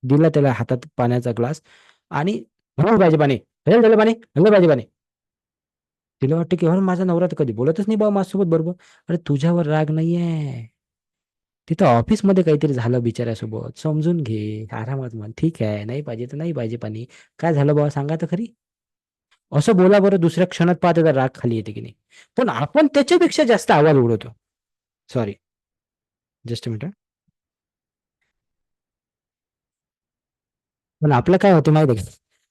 दिला त्याला हातात पाण्याचा ग्लास आणि म्हणून पाहिजे पाणी, झालं पाणी, पाहिजे पाणी. तिला वाटतं की माझा नवरा तर कधी बोलतच नाही बाबा माझ्यासोबत बरोबर. अरे तुझ्यावर राग नाहीये, तिथं ऑफिसमध्ये काहीतरी झालं बिचाऱ्यासोबत, समजून घे, आरामात म्हण, ठीक आहे, नाही पाहिजे तर नाही पाहिजे पाणी, काय झालं बाबा सांगा तर खरी. असं बोला बरं, दुसऱ्या क्षणात पाहते तर राग खाली येते की नाही. पण आपण त्याच्यापेक्षा जास्त आवाज उडवतो. Sorry, just minute. पण आपलं काय होतं माहिती आहे का,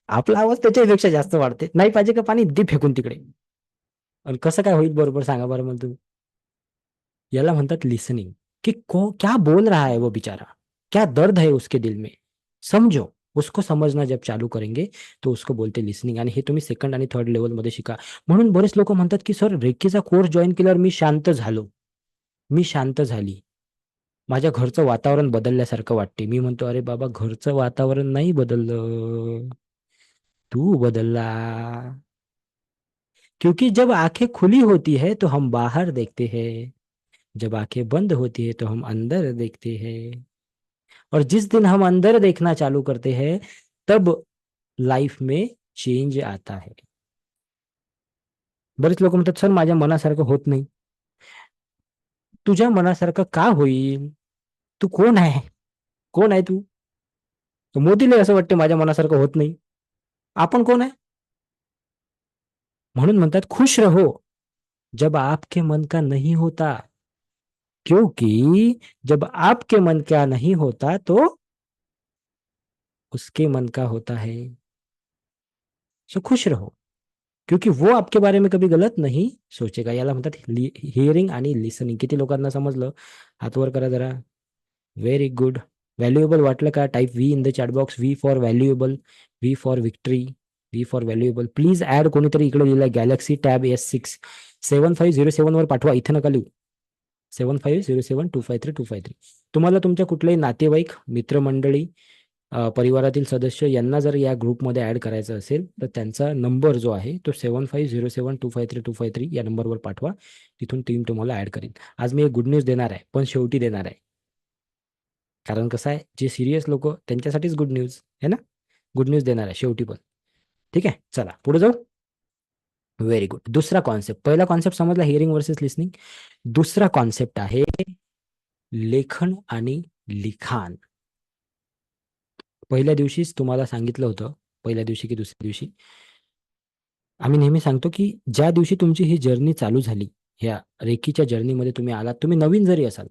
आपला आवाज त्याच्यापेक्षा जास्त वाढते. नाही पाहिजे का पाणी, दे फेकून तिकडे. आणि कसं काय होईल बरोबर सांगा बरं मला तुम्ही. याला म्हणतात लिसनिंग. कि क्या बोल रहा है वो बेचारा, क्या दर्द है उसके दिल में, समझो. उसको समजना जब चालू करेंगे तो उसको बोलते लिसनिंग. आणि हे तुम्ही सेकंड आणि थर्ड लेवल मध्ये शिका. म्हणून बरेच लोक म्हणतात की सर रेकीचा कोर्स जॉईन केल्यावर मी शांत झालो, मी शांत झाली, माझ्या घरचं वातावरण बदलल्यासारखं वाटते. मी म्हणतो अरे बाबा, घरचं वातावरण नाही बदललं, तू बदलला. क्योंकि जब आंखें खुली होती है तो हम बाहर देखते हैं, जब आंखें बंद होती है तो हम अंदर देखते हैं. और जिस दिन हम अंदर देखना चालू करते हैं तब लाईफ में चेंज आता है. बरेच लोक म्हणतात सर माझ्या मनासारखं होत नाही. तुझ्या मनासारखं का होईल? तू कोण आहे? कोण आहे तू? मोदीला असं वाटते माझ्या मनासारखं होत नाही. आपण कोण आहे? म्हणून म्हणतात खुश रहो जब आपके मन का नहीं होता, क्योंकि जब आपके मन का नहीं होता तो उसके मन का होता है. सो खुश रहो, क्योंकि वो आपके बारे में कभी गलत नहीं सोचेगा. याला म्हणतात हिअरिंग आणि लिसनिंग. किती लोकांना समजलं? हात वर करा जरा. Very good. व्हॅल्युएबल वाटलं का? Type V in the chat box. V for valuable, V for victory, V for valuable. Please add. कोणीतरी इकडे लिहिलंय गॅलेक्सी टॅब S6. 7507 वर पाठवा, इथं नका लिहू. 7507253253. तुम्हाला तुमच्या कुठलेही नातेवाईक, मित्रमंडळी, परिवारातील सदस्य यांना जर या ग्रुपमध्ये ऍड करायचं असेल तर त्यांचा नंबर जो आहे तो 7507253253 या नंबरवर पाठवा. तिथून टीम तुम्हाला ऍड करेल. आज मी एक गुड न्यूज देणार आहे, पण शेवटी देणार आहे. कारण कसं आहे, जे सिरियस लोक त्यांच्यासाठीच गुड न्यूज आहे ना. गुड न्यूज देणार आहे शेवटी पण. ठीक आहे, चला पुढे जाऊ. Very good. दुसरा कॉन्सेप्ट, पहिला कॉन्सेप्ट समजला हिअरिंग वर्सेस लिसनिंग. दुसरा कॉन्सेप्ट आहे लेखन आणि लिखाण. पहिल्या दिवशीच तुम्हाला सांगितलं होतं, पहिल्या दिवशी की दुसऱ्या दिवशी, आम्ही नेहमी सांगतो की ज्या दिवशी तुमची ही जर्नी चालू झाली, ह्या रेकीच्या जर्नीमध्ये तुम्ही आलात, तुम्ही नवीन जरी असाल,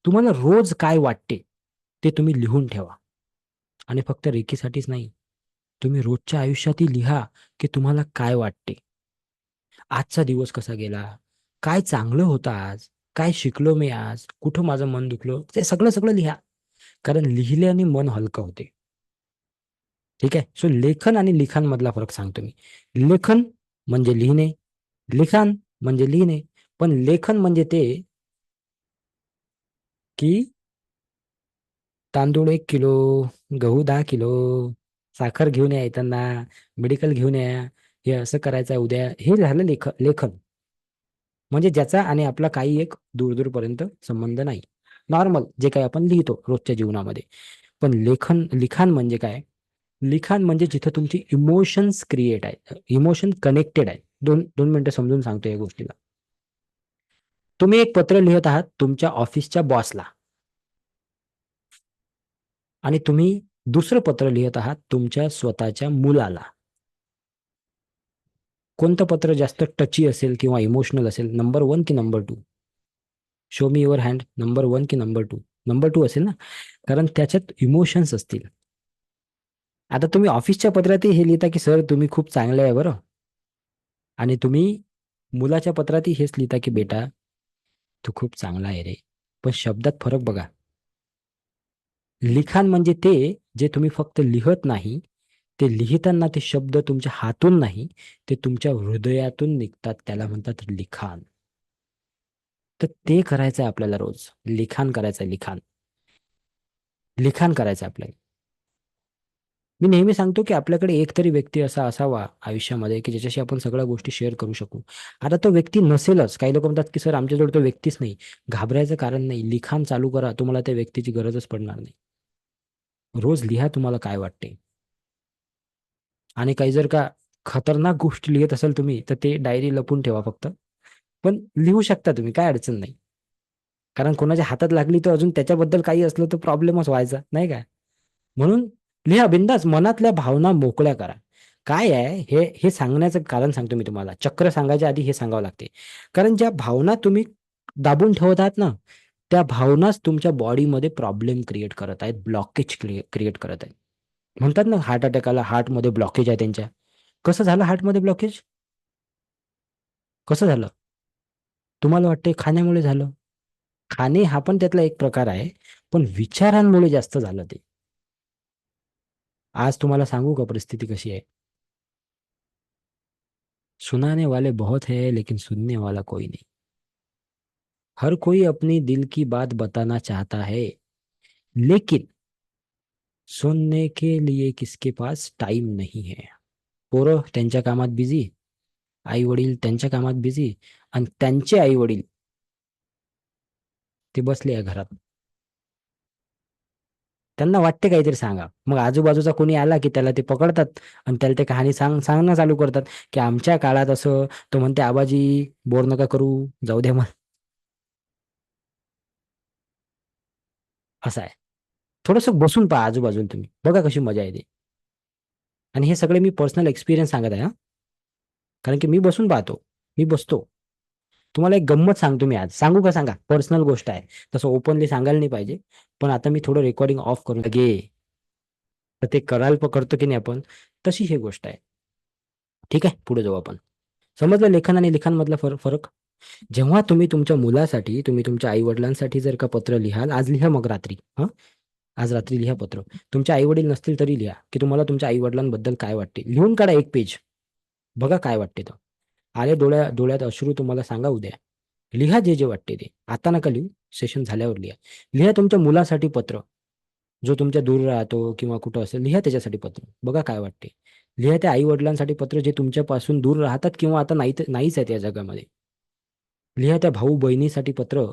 तुम्हाला रोज काय वाटते ते तुम्ही लिहून ठेवा. आणि फक्त रेकीसाठीच नाही, तुम्ही रोजच्या आयुष्यातही लिहा की तुम्हाला काय वाटते, आजचा दिवस कसा गेला, काय चांगलं होतं आज, काय शिकलो मी आज, कुठं माझं मन दुखलं, ते सगळं सगळं लिहा. कारण लिहिल्याने मन हलकं होते. ठीक आहे. सो लेखन आणि लिखाण मधला फरक सांगतो मी. लेखन म्हणजे लिहिणे, लिखाण म्हणजे लिहिणे. पण लेखन म्हणजे ते की तांदूळ 1 किलो, गहू 10 किलो, साखर घेऊन या येताना, मेडिकल घेऊन या, हे असं करायचं आहे उद्या, हे झालं लेखन. म्हणजे ज्याचा आणि आपला काही एक दूरपर्यंत संबंध नाही. नॉर्मल जे काही आपण लिहितो रोजच्या जीवनामध्ये. पण लिखाण म्हणजे काय? लिखाण म्हणजे जिथं तुमची इमोशन्स क्रिएट आहेत, इमोशन कनेक्टेड आहे. 2 मिनिटं समजून सांगतो या गोष्टीला. तुम्ही एक पत्र लिहित आहात तुमच्या ऑफिसच्या बॉसला आणि तुम्ही दुसरं पत्र लिहित आहात तुमच्या स्वतःच्या मुलाला. कोणतं पत्र जास्त टची असेल किंवा इमोशनल असेल? नंबर 1 की number 2? Show me your hand. Number 1 की नंबर 2? नंबर 2 असेल ना, कारण त्याच्यात इमोशन्स असतील. आता तुम्ही ऑफिसच्या पत्रातही हे लिहिता की सर तुम्ही खूप चांगले आहे बरं, आणि तुम्ही मुलाच्या पत्रातही हेच लिहिता की बेटा तू खूप चांगला आहे रे. पण शब्दात फरक बघा. लिखाण म्हणजे ते जे तुम्ही फक्त लिहत नाही, ते लिहिताना ते शब्द तुमच्या हातून नाही, ते तुमच्या हृदयातून निघतात, त्याला म्हणतात लिखाण. तर ते करायचं आहे आपल्याला रोज. लिखाण करायचं आहे, लिखाण करायचं आहे आपल्याला. मी नेहमी सांगतो की आपल्याकडे एक तरी व्यक्ती असा असावा आयुष्यामध्ये की ज्याच्याशी आपण सगळ्या गोष्टी शेअर करू शकू. आता तो व्यक्ती नसेलच, काही लोक म्हणतात की सर आमच्याजवळ तो व्यक्तीच नाही. घाबरायचं कारण नाही. लिखाण चालू करा, तुम्हाला त्या व्यक्तीची गरजच पडणार नाही. रोज लिहा तुम्हाला काय वाटते. आणि काही जर का खतरनाक गोष्टी लिहित असाल तुम्ही, तर ते डायरी लपून ठेवा फक्त. पण लिहू शकता तुम्ही, काय अडचण नाही. कारण कोणाच्या हातात लागली तर अजून त्याच्याबद्दल काही असलं तर प्रॉब्लेमच व्हायचा, नाही का? म्हणून लिहा बिंदास, मनातल्या भावना मोकळ्या करा. काय आहे हे हे सांगण्याचं कारण सांगतो मी तुम्हाला. चक्र सांगायच्या आधी हे सांगावं लागते. कारण ज्या भावना तुम्ही दाबून ठेवत आहात ना, त्या भावनाच तुमच्या बॉडीमध्ये प्रॉब्लेम क्रिएट करत आहेत, ब्लॉकेज क्रिएट करत आहेत. म्हणतात ना हार्ट अटॅकाला हार्टमध्ये ब्लॉकेज आहे त्यांच्या. कसं झालं हार्टमध्ये ब्लॉकेज? कसं झालं? तुम्हाला वाटतंय खाण्यामुळे झालं. खाणे हा पण त्यातला एक प्रकार आहे, पण विचारांमुळे जास्त झालं ते. आज तुम्हाला सांगू का परिस्थिती कशी आहे? सुनाने वाले बहुत है लेकिन सुनने वाला कोई नहीं. हर कोई अपनी दिल की बात बताना चाहता है, लेकिन सुनने के लिए किसके पास टाइम नहीं है. पोरं त्यांच्या कामात बिझी, आई वडील त्यांच्या कामात बिझी, आणि त्यांचे आई वडील ते बसले आहे घरात. त्यांना वाटते काहीतरी सांगा. मग आजूबाजूचा कोणी आला की त्याला ते पकडतात आणि त्याला ते कहाणी सांगणं चालू करतात की आमच्या काळात असं. तो म्हणते आबाजी बोर नका करू, जाऊ द्या मग. असं आहे. थोडंसं बसून पहा आजूबाजूला, तुम्ही बघा कशी मजा येते. आणि हे सगळे मी पर्सनल एक्सपिरियन्स सांगत आहे हा. कारण की मी बसून पाहतो, मी बसतो. तुम्हाला एक गंमत सांगतो मी आज. सांगू का? सांगा. पर्सनल गोष्ट आहे, तसं ओपनली सांगायला नाही पाहिजे. पण आता मी थोडं रेकॉर्डिंग ऑफ करून घे, तर ते करायला पकडतो की नाही आपण, तशी ही गोष्ट आहे. ठीक आहे, पुढे जाऊ आपण. समजलं लेखन आणि लिखाण मधला फरक. जेव्हा तुम्ही तुमच्या मुलासाठी, तुम्ही तुमच्या आई वडिलांसाठी जर का पत्र लिहाल, आज लिहा, मग रात्री, आज रात्री लिहा पत्र. तुमचे आई वडील नसतील तरी लिहा की तुम्हाला तुमच्या आई वडिलांबद्दल काय वाटते. लिहून काढा 1 पेज, बघा काय वाटते. तर आले डोळ्यात अश्रू, तुम्हाला सांगा उद्या. लिहा जे जे वाटते ते. आता नका लिहू, सेशन झाल्यावर लिहा. लिहा तुमच्या मुलासाठी पत्र, जो तुमच्या दूर राहतो किंवा कुठं असेल, लिहा त्याच्यासाठी पत्र, बघा काय वाटते. लिहा त्या आई वडिलांसाठी पत्र जे तुमच्यापासून दूर राहतात किंवा आता नाहीच आहेत या जगामध्ये. लिहा त्या भाऊ बहिणीसाठी पत्र.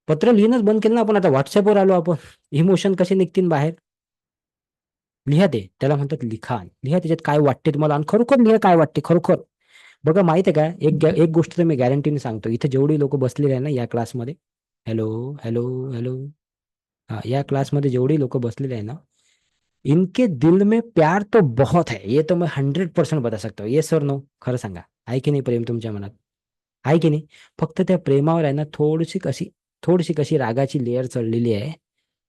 पत्र लिहिणंच बंद केलं ना आपण, आता व्हॉट्सअपवर आलो आपण. इमोशन कसे निघतील बाहेर? लिहा ते, त्याला म्हणतात लिखाण. लिहा त्याच्यात काय वाटते तुम्हाला, आणि खरोखर लिहा काय वाटते खरोखर. बघा माहित आहे का, एक गोष्ट तर मी गॅरंटीने सांगतो, इथे जेवढी लोक बसलेले आहे ना या क्लासमध्ये, हॅलो हॅलो हॅलो, हा, या क्लासमध्ये जेवढी लोक बसलेले आहे ना, इनके दिल में प्यार तो बहुत है, ये तो मैं 100% बता सकता हूँ. येस और नो, खरं सांगा, आहे की नाही प्रेम तुमच्या मनात? आहे की नाही? फक्त त्या प्रेमावर आहे ना थोडीशी कशी रागाची लेअर चढलेली आहे.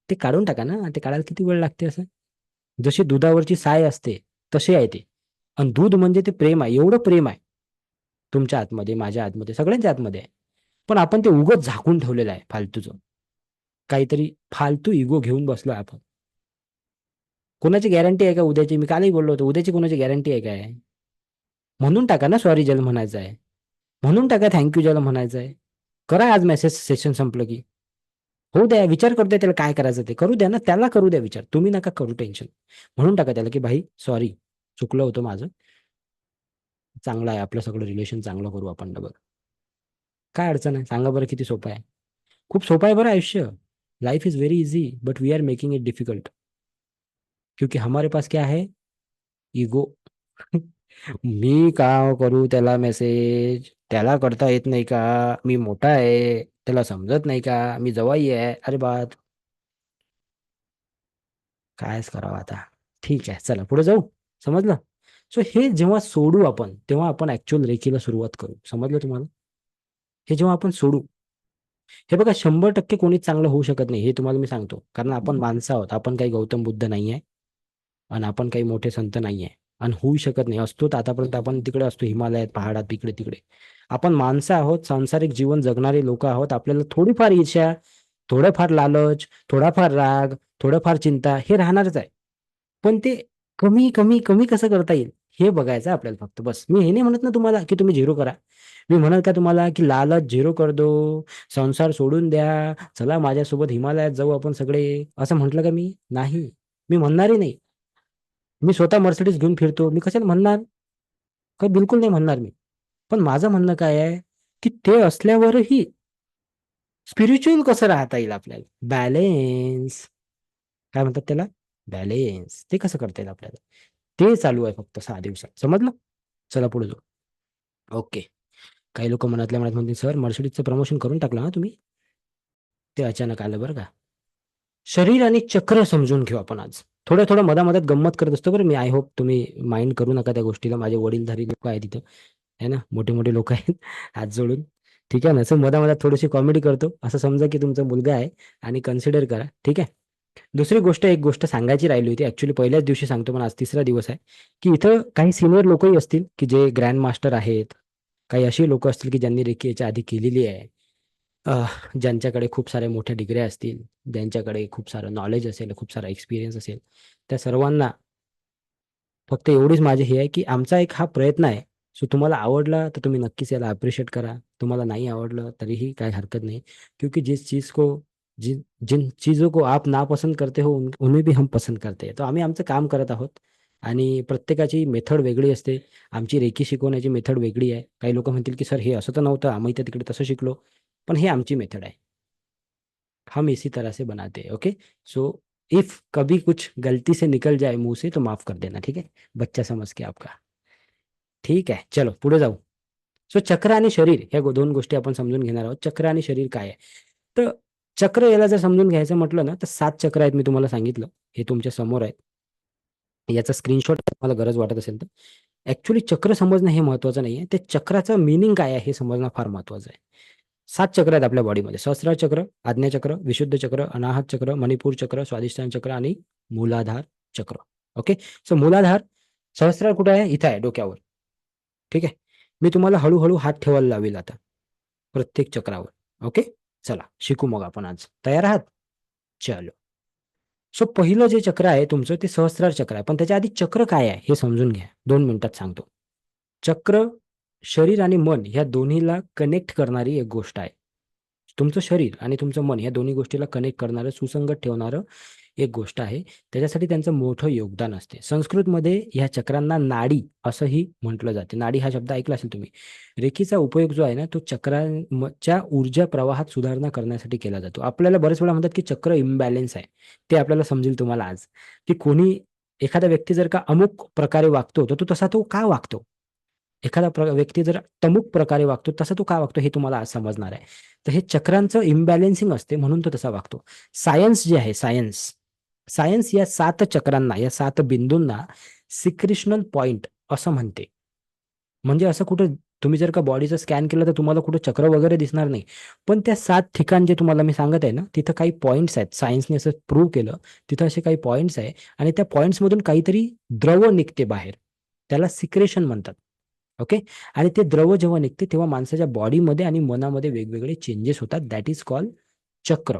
ते काढून टाका ना. ते काढायला किती वेळ लागते असं? जशी दुधावरची साय असते तसे आहे ते. आणि दूध म्हणजे ते प्रेम आहे, एवढं प्रेम आहे तुमच्या आतमध्ये, माझ्या आतमध्ये, सगळ्यांच्या आतमध्ये आहे. पण आपण ते उगच झाकून ठेवलेलं आहे फालतूचं. काहीतरी फालतू इगो घेऊन बसलोय आपण. कोणाची गॅरंटी आहे का उद्याची? मी कालही बोललो होतो, उद्याची कोणाची गॅरंटी आहे काय? म्हणून टाका ना सॉरी ज्याला म्हणायचं आहे, म्हणून टाका थँक्यू ज्याला म्हणायचं आहे. करा आज मेसेज सेशन संपलं की. हो द्या, विचार करू द्या त्याला काय करायचं ते करू द्या ना, त्याला करू द्या विचार, तुम्ही नका करू टेन्शन. म्हणून टाका त्याला की भाई सॉरी, चुकलं होतं माझं, चांगलं आहे आपलं सगळं रिलेशन, चांगलं करू आपण डबल. काय अडचण आहे सांगा बरं, किती सोपं आहे. खूप सोपं आहे बरं आयुष्य. Life is very easy but we are making it difficult, क्योंकि हमारे पास क्या है, इगो. मी का करू त्याला मेसेज, त्याला करता येत नाही का, मी मोठा आहे त्याला समजत नाही का, मी जवाई आहे, अरे बात कायच करावं आता. ठीक आहे चला पुढे जाऊ, समजलं. सो हे जेव्हा सोडू आपण, तेव्हा आपण ऍक्च्युअल रेखीला सुरुवात करू. समजलं तुम्हाला? हे जेव्हा आपण सोडू, हे बघा 100% कोणीच चांगलं होऊ शकत नाही, हे तुम्हाला मी सांगतो. कारण आपण माणसं आहोत, आपण काही गौतम बुद्ध नाही आहे आणि आपण काही मोठे संत नाही आहे आणि होऊ शकत नाही. असतो तर आतापर्यंत आपण तिकडे असतो, हिमालयात, पहाडात, इकडे तिकडे. आपण माणसं आहोत, सांसारिक जीवन जगणारे लोक आहोत. आपल्याला थोडीफार ईर्ष्या, थोडंफार लालच, थोडाफार राग, थोडंफार चिंता हे राहणारच आहे. पण ते कमी कमी कमी कसं करता येईल हे बघायचं आहे आपल्याला फक्त, बस. मी हे नाही म्हणत ना तुम्हाला की तुम्ही झिरो करा. मी म्हणत का तुम्हाला की लालच झिरो कर दो, संसार सोडून द्या, चला माझ्यासोबत हिमालयात जाऊ आपण सगळे, असं म्हटलं का मी? नाही, मी म्हणणारही नाही. मी स्वतः मर्सिडीज घेऊन फिरतो, मी कशाला म्हणणार? काही बिलकुल नाही म्हणणार मी. पण माझं म्हणणं काय आहे की ते असल्यावरही स्पिरिच्युअल कसं राहता येईल आपल्याला, बॅलेन्स. काय म्हणतात त्याला? बॅलेन्स. ते कसं करता येईल आपल्याला, ते चालू आहे फक्त 6 दिवसात. समजलं? चला पुढे जाऊ. ओके. काही लोक मनातल्या मनात म्हणतील सर मर्सिडीजचं प्रमोशन करून टाकलं ना तुम्ही. ते अचानक आलं बरं का. शरीर आणि चक्र समजून घेऊ आपण आज. थोडं थोडं मधामधात गंमत करत असतो बरं मी. आय होप तुम्ही माइंड करू नका त्या गोष्टीला. माझे वडीलधारी लोक आहेत तिथं, है ना, मोठे मोठे लोक आहेत हात जोडून. ठीक आहे ना. असं मधामधात थोडीशी कॉमेडी करतो, असं समजा की तुमचा मुलगा आहे आणि कन्सिडर करा. ठीक आहे. दुसरी गोष्ट, एक गोष्ट सांगायची राहिली होती ऍक्च्युली, पहिल्याच दिवशी सांगतो, पण आज 3रा दिवस आहे, की इथं काही सिनियर लोकही असतील की जे ग्रँड मास्टर आहेत, काही अशी लोक असतील की ज्यांनी रेकी याच्या आधी केलेली आहे, ज्यांच्याकडे खूप साऱ्या मोठ्या डिग्र्या असतील, ज्यांच्याकडे खूप सारं नॉलेज असेल, खूप सारा एक्सपिरियन्स असेल, त्या सर्वांना फक्त एवढीच माझी हे आहे की आमचा एक हा प्रयत्न आहे. सो तुम्हाला आवडला तर तुम्ही नक्कीच याला अप्रिशिएट करा. तुम्हाला नाही आवडलं तरीही काही हरकत नाही, क्योंकि जिन चीज़ों को आप नापसंद करते हो उन्हें भी हम पसंद करते हैं. तर आम्ही आमचं काम करत आहोत आणि प्रत्येकाची मेथड वेगळी असते. आमची रेकी शिकवण्याची मेथड वेगळी आहे. काही लोक म्हणतील की सर हे असं तर नव्हतं, आम्ही तर तिकडे तसं शिकलो, पण हे आमची मेथड आहे. हम इसी तरह से बनाते हैं. ओके. सो इफ कभी कुछ गलती से निकल जाए मुंह से तो माफ कर देना. ठीक है, बच्चा समझ के आपका. ठीक आहे, चलो पुढे जाऊ. सो चक्र आणि शरीर ह्या 2 गोष्टी आपण समजून घेणार आहोत. चक्र आणि शरीर काय आहे? तर चक्र याला जर समजून घ्यायचं म्हटलं ना तर 7 चक्र आहेत, मी तुम्हाला सांगितलं, हे तुमच्या समोर आहेत. याचा स्क्रीनशॉट तुम्हाला गरज वाटत असेल तर. ऍक्च्युली चक्र समजणं हे महत्वाचं नाहीये, ते चक्राचं मिनिंग काय आहे हे समजणं फार महत्वाचं आहे. 7 चक्र आहेत आपल्या बॉडीमध्ये. सहस्रार चक्र, आज्ञा चक्र, विशुद्ध चक्र, अनाहत चक्र, मणिपूर चक्र, स्वादिष्टान चक्र आणि मूलाधार चक्र. ओके. सो मूलाधार, सहस्रार कुठे आहे? इथं आहे, डोक्यावर. ठीक आहे. मी तुम्हाला हळूहळू हात ठेवायला लावेल आता प्रत्येक चक्रावर. ओके. चला शिकू मग आपण आज. तयार आहात? चलो. सो पहिलं जे चक्र आहे तुमचं ते सहस्रार चक्र आहे, पण त्याच्या आधी चक्र काय आहे हे समजून घ्या. 2 मिनिटात सांगतो. चक्र शरीर आणि मन ह्या दोन्हीला कनेक्ट करणारी एक गोष्ट आहे. तुमचं शरीर आणि तुमचं मन या दोन्ही गोष्टीला कनेक्ट करणारं, सुसंगत ठेवणारं एक गोष्ट आहे. त्याच्यासाठी त्यांचं मोठं योगदान असते. संस्कृतमध्ये ह्या चक्रांना नाडी असंही म्हटलं जाते. नाडी हा शब्द ऐकला असेल तुम्ही. रेकीचा उपयोग जो आहे ना तो चक्रांच्या ऊर्जा प्रवाहात सुधारणा करण्यासाठी केला जातो. आपल्याला बरेच वेळा म्हणतात की चक्र इम्बॅलेन्स आहे. ते आपल्याला समजेल तुम्हाला आज, की कोणी एखादा व्यक्ती जर का अमुक प्रकारे वागतो तर तो तसा तो का वागतो. एखादा व्यक्ती जर तमुक प्रकारे वागतो तसा तो का वागतो हे तुम्हाला आज समजणार आहे. तर हे चक्रांचं इम्बॅलेन्सिंग असते म्हणून तो तसा वागतो. सायन्स जे आहे, सायन्स या 7 चक्रांना, या 7 बिंदूंना सिक्रेशनल पॉइंट असं म्हणते. म्हणजे असं कुठं तुम्ही जर का बॉडीचं स्कॅन केलं तर तुम्हाला कुठं चक्र वगैरे दिसणार नाही. पण त्या 7 ठिकाण जे तुम्हाला मी सांगत आहे ना, तिथं काही पॉइंट्स आहेत. सायन्सने असं प्रूव्ह केलं. तिथं असे काही पॉइंट्स आहे आणि त्या पॉइंट्समधून काहीतरी द्रव निघते बाहेर. त्याला सिक्रेशन म्हणतात. ओके. आणि ते द्रव जेव्हा निघते तेव्हा माणसाच्या बॉडीमध्ये आणि मनामध्ये वेगवेगळे चेंजेस होतात. दॅट इज कॉल्ड चक्र.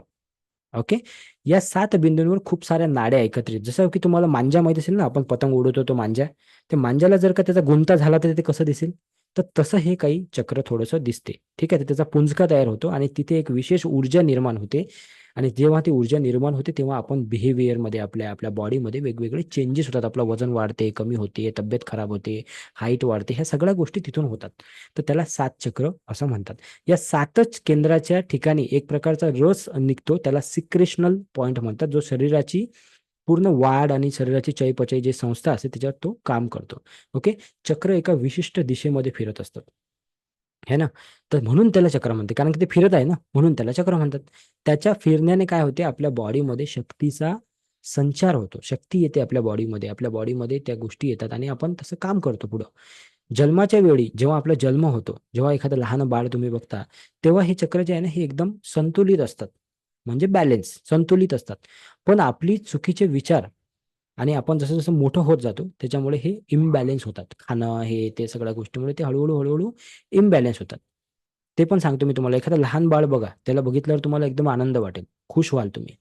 ओके. या 7 बिंदूंवर खूप साऱ्या नाड्या एकत्रित, जसं की तुम्हाला मांजा माहित असेल ना, आपण पतंग उडवतो तो मांजा. त्या मांजाला जर का त्याचा गुंता झाला तर ते कसं दिसेल? तर तसं हे काही चक्र थोडंसं दिसते. ठीक आहे. तर त्याचा पुंजका तयार होतो आणि तिथे एक विशेष ऊर्जा निर्माण होते. आणि जेव्हा ती ऊर्जा निर्माण होते तेव्हा आपण बिहेवियरमध्ये आपल्या बॉडीमध्ये वेगवेगळे चेंजेस होतात. आपलं वजन वाढते, कमी होते, तब्येत खराब होते, हाईट वाढते. ह्या सगळ्या गोष्टी तिथून होतात. तर त्याला 7 चक्र असं म्हणतात. या 7च केंद्राच्या ठिकाणी एक प्रकारचा रस निघतो. त्याला सिक्रेशनल पॉइंट म्हणतात, जो शरीराची पूर्ण वाढ आणि शरीराची चयापचय जी संस्था असते त्याच्यावर तो काम करतो. ओके. चक्र एका विशिष्ट दिशेमध्ये फिरत असतात. है ना? तर म्हणून त्याला चक्र म्हणते, कारण की ते फिरत आहे ना, म्हणून त्याला चक्र म्हणतात. त्याच्या फिरण्याने काय होते, आपल्या बॉडीमध्ये शक्तीचा संचार होतो. शक्ती येते आपल्या बॉडीमध्ये त्या गोष्टी येतात आणि आपण तसं काम करतो पुढं. जन्माच्या वेळी जेव्हा आपला जन्म होतो, जेव्हा एखादं लहान बाळ तुम्ही बघता, तेव्हा हे चक्र जे आहे ना, हे एकदम संतुलित असतात. म्हणजे बॅलन्स, संतुलित असतात. पण आपली चुकीचे विचार आणि आपण जसं-जसं मोठं होत जातो, त्याच्यामुळे हे इम्बॅलन्स होतात. खाणं, हे ते सगळ्या गोष्टीमुळे ते हळू-हळू इम्बॅलन्स होतात. ते पण सांगतो मी तुम्हाला. एखादं लहान बाळ बघा, त्याला बघितल्यावर तुम्हाला एकदम आनंद वाटेल, खुश व्हाल तुम्ही.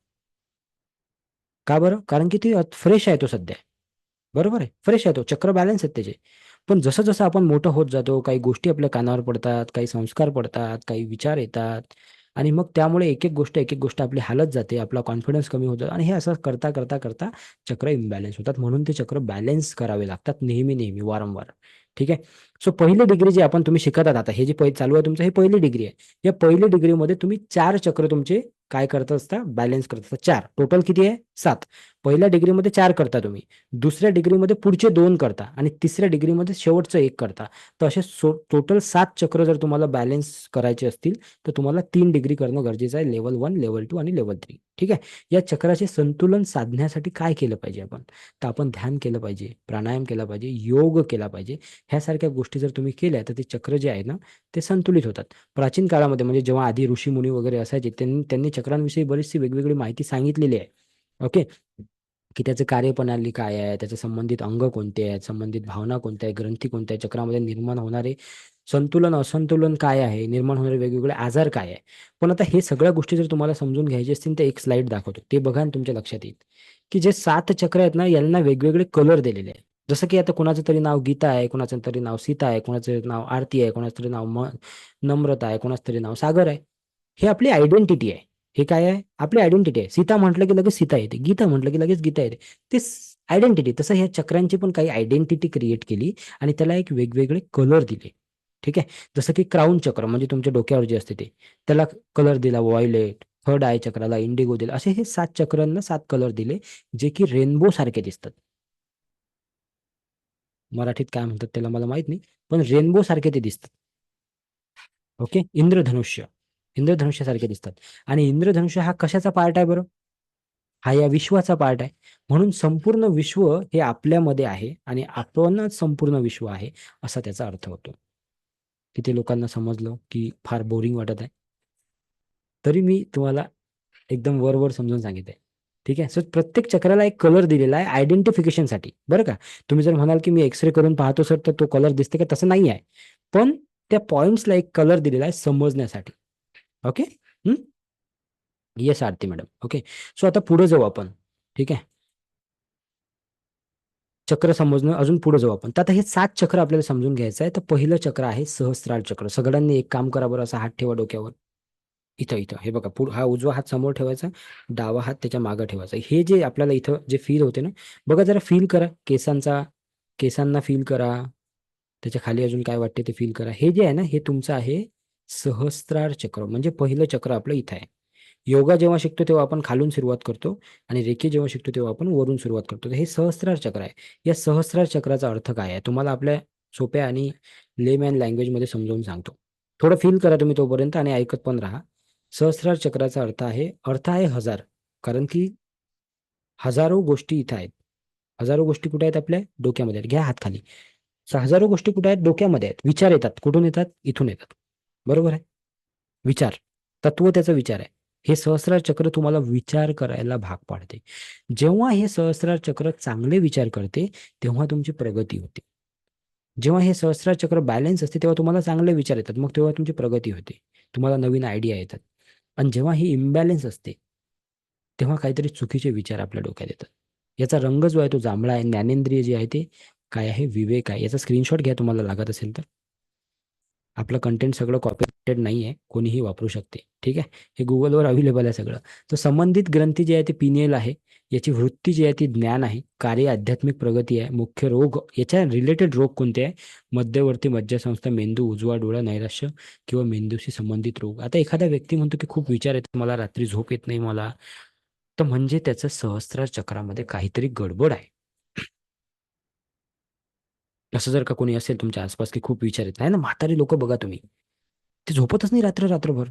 का बरं? कारण की ते फ्रेश आहे तो सध्या. बरोबर आहे. फ्रेश आहे तो. चक्र बॅलन्स आहेत त्याचे. पण जसं-जसं आपण मोठं होत जातो, काही गोष्टी आपल्या कानावर पडतात, काही संस्कार पडतात, काही विचार येतात आणि मग त्यामुळे एक-एक गोष्ट आपली हालत जाते, आपला कॉन्फिडन्स कमी होतो आणि हे असं करता चक्र इम्बॅलन्स होतात. म्हणून ते चक्र बॅलन्स करावे लागतात नेहमी, वारंवार. ठीक आहे. सो पहिली डिग्री जी तुम्ही शिकत आहात आता, हे जे चालू आहे तुमचं, हे पहिली डिग्री आहे. या पहिली डिग्रीमध्ये तुम्ही 4 चक्र तुमचे काय करत असता? बॅलन्स करत असता. 4 टोटल किती आहे? 7. पहिल्या डिग्रीमध्ये 4 करता तुम्ही. दुसऱ्या डिग्रीमध्ये पुढचे 2 करता आणि तिसऱ्या डिग्रीमध्ये शेवटचं 1 करता. तर असे टोटल 7 चक्र जर तुम्हाला बॅलन्स करायचे असतील, तर तुम्हाला 3 डिग्री करणं गरजेचं आहे. लेव्हल 1, लेव्हल 2 आणि लेव्हल 3. ठीक आहे. या चक्राचे संतुलन साधण्यासाठी काय केलं पाहिजे आपण? तर आपण ध्यान केलं पाहिजे, प्राणायाम केला पाहिजे, योग केला पाहिजे. ह्यासारख्या गोष्टी जर तुम्ही केल्या, तर ते चक्र जे आहे ना, ते संतुलित होतात. प्राचीन काळामध्ये म्हणजे जेव्हा आधी ऋषीमुनी वगैरे असायचे, त्यांनी चक्रांविषयी बरीचशी वेगवेगळी माहिती सांगितलेली आहे. ओके. की त्याचं कार्यप्रणाली काय आहे, त्याच्या संबंधित अंग कोणते आहेत, संबंधित भावना कोणत्या आहेत, ग्रंथी कोणत्या आहेत, चक्रामध्ये निर्माण होणारे संतुलन, असंतुलन काय आहे, निर्माण होणारे वेगवेगळे आजार काय आहे. पण आता हे सगळ्या गोष्टी जर तुम्हाला समजून घ्यायची असतील तर एक स्लाइड दाखवतो. ते बघा आणि तुमच्या लक्षात येईल, की जे 7 चक्र आहेत ना, यांना वेगवेगळे कलर दिलेले आहेत. जसं की आता कोणाचं तरी नाव गीता आहे, कोणाचं तरी नाव सीता आहे, कोणाचं नाव आरती आहे, कोणाचं तरी नाव नम्रता आहे, कोणाचं तरी नाव सागर आहे. हे आपली आयडेंटिटी आहे. हे काय आहे? आपली आयडेंटिटी आहे. सीता म्हटलं की लगेच सीता येते. गीता म्हटलं की लगेच गीता येते. ते आयडेंटिटी. तसं ह्या चक्रांची पण काही आयडेंटिटी क्रिएट केली आणि त्याला एक वेगवेगळे कलर दिले. ठीक आहे. जसं की क्राउन चक्र म्हणजे तुमच्या डोक्यावर जे असते ते. त्याला कलर दिला व्हायोलेट, थर्ड आय चक्राला इंडिगो दिला. असे हे 7 चक्रांना 7 कलर दिले, जे की रेनबो सारखे दिसतात. मराठीत काय म्हणतात त्याला मला माहित नाही. पण रेनबो सारखे ते दिसतात. ओके. इंद्रधनुष्यासारखे दिसतात. आणि इंद्रधनुष्य हा कशाचा पार्ट आहे बरं? हा या विश्वाचा पार्ट आहे. म्हणून संपूर्ण विश्व हे आपल्यामध्ये आहे आणि आपणच संपूर्ण विश्व आहे, असा त्याचा अर्थ होतो. किती लोकांना समजलं की फार बोरिंग वाटत आहे? तरी मी तुम्हाला एकदम वर समजून सांगितलंय. ठीक आहे. सो प्रत्येक चक्राला एक कलर दिलेला आहे आयडेंटिफिकेशनसाठी, बरं का. तुम्ही जर म्हणाल की मी एक्स-रे करून पाहतो सर, तर तो कलर दिसते का? तसं नाही आहे. पण त्या पॉइंट्सला एक कलर दिलेला आहे समजण्यासाठी. ओके. येस आरती मॅडम. ओके. सो आता पुढे जाऊ आपण. ठीक आहे. चक्र समजणं अजून पुढे जाऊ आपण. तर आता हे 7 चक्र आपल्याला समजून घ्यायचं आहे. तर पहिलं चक्र आहे सहस्त्रार चक्र. सगळ्यांनी एक काम करा बरं, असा हात ठेवा डोक्यावर. इथं हे बघा, हा उजवा हात समोर ठेवायचा, डावा हात त्याच्या मागे ठेवायचा. हे जे आपल्याला इथं जे फील होते ना, बघा जरा फील करा. केसांना फील करा. त्याच्या खाली अजून काय वाटते ते फील करा. हे जे आहे ना, हे तुमचं आहे सहस्त्रार चक्र. म्हणजे पहिलं चक्र आपलं इथं आहे. योगा जेव्हा शिकतो तेव्हा आपण खालून सुरुवात करतो आणि रेकी जेव्हा शिकतो तेव्हा आपण वरून सुरुवात करतो. तर हे सहस्त्रार चक्र आहे. या सहस्त्रार चक्राचा अर्थ काय आहे? तुम्हाला आपल्या सोप्या आणि लेमॅन लँग्वेजमध्ये समजावून सांगतो. थोडं फील करा तुम्ही तोपर्यंत आणि ऐकत पण राहा. सहस्त्रार चक्राचा अर्थ आहे 1000. कारण की हजारो गोष्टी इथं आहेत. हजारो गोष्टी कुठे आहेत? आपल्या डोक्यामध्ये आहेत. घ्या हात खाली. हजारो गोष्टी कुठे आहेत? डोक्यामध्ये आहेत. विचार येतात. कुठून येतात? इथून येतात. बरोबर आहे? विचार, तत्व त्याचा विचार आहे. हे सहस्रार चक्र तुम्हाला विचार करायला भाग पाडते. जेव्हा हे सहस्रार चक्र चांगले विचार करते, तेव्हा तुमची प्रगती होते. जेव्हा हे सहस्रार चक्र बॅलन्स असते, तेव्हा तुम्हाला चांगले विचार येतात. मग तेव्हा तुमची प्रगती होते. तुम्हाला नवीन आयडिया येतात. आणि जेव्हा ही इम्बॅलन्स असते, तेव्हा काहीतरी चुकीचे विचार आपल्या डोक्यात येतात. याचा रंग जो आहे तो जांभळा आहे. ज्ञानेंद्रिय जे आहे ते काय आहे? विवेक आहे. याचा स्क्रीनशॉट घ्या तुम्हाला लागत असेल तर. आपलं कंटेंट सगळं कॉपीराइटेड नाही आहे, कोणीही वापरू शकते. ठीक आहे, हे गुगलवर अवेलेबल आहे सगळं. तर संबंधित ग्रंथी जे आहे ते पिनियल आहे. याची वृत्ती जी आहे ती ज्ञान आहे. कार्य आध्यात्मिक प्रगती आहे. मुख्य रोग, याच्या रिलेटेड रोग कोणते आहे? मध्यवर्ती मज्जासंस्था, मेंदू, उजवा डोळा, नैराश्य किंवा मेंदूशी संबंधित रोग. आता एखादा व्यक्ती म्हणतो की खूप विचार येतात मला, रात्री झोप येत नाही मला, तर म्हणजे त्याचं सहस्रार चक्रामध्ये काहीतरी गडबड आहे. असं जर का कोणी असेल तुमच्या आसपास की खूप विचार येत नाही ना, म्हातारी लोक बघा तुम्ही, ते झोपतच नाही रात्रभर.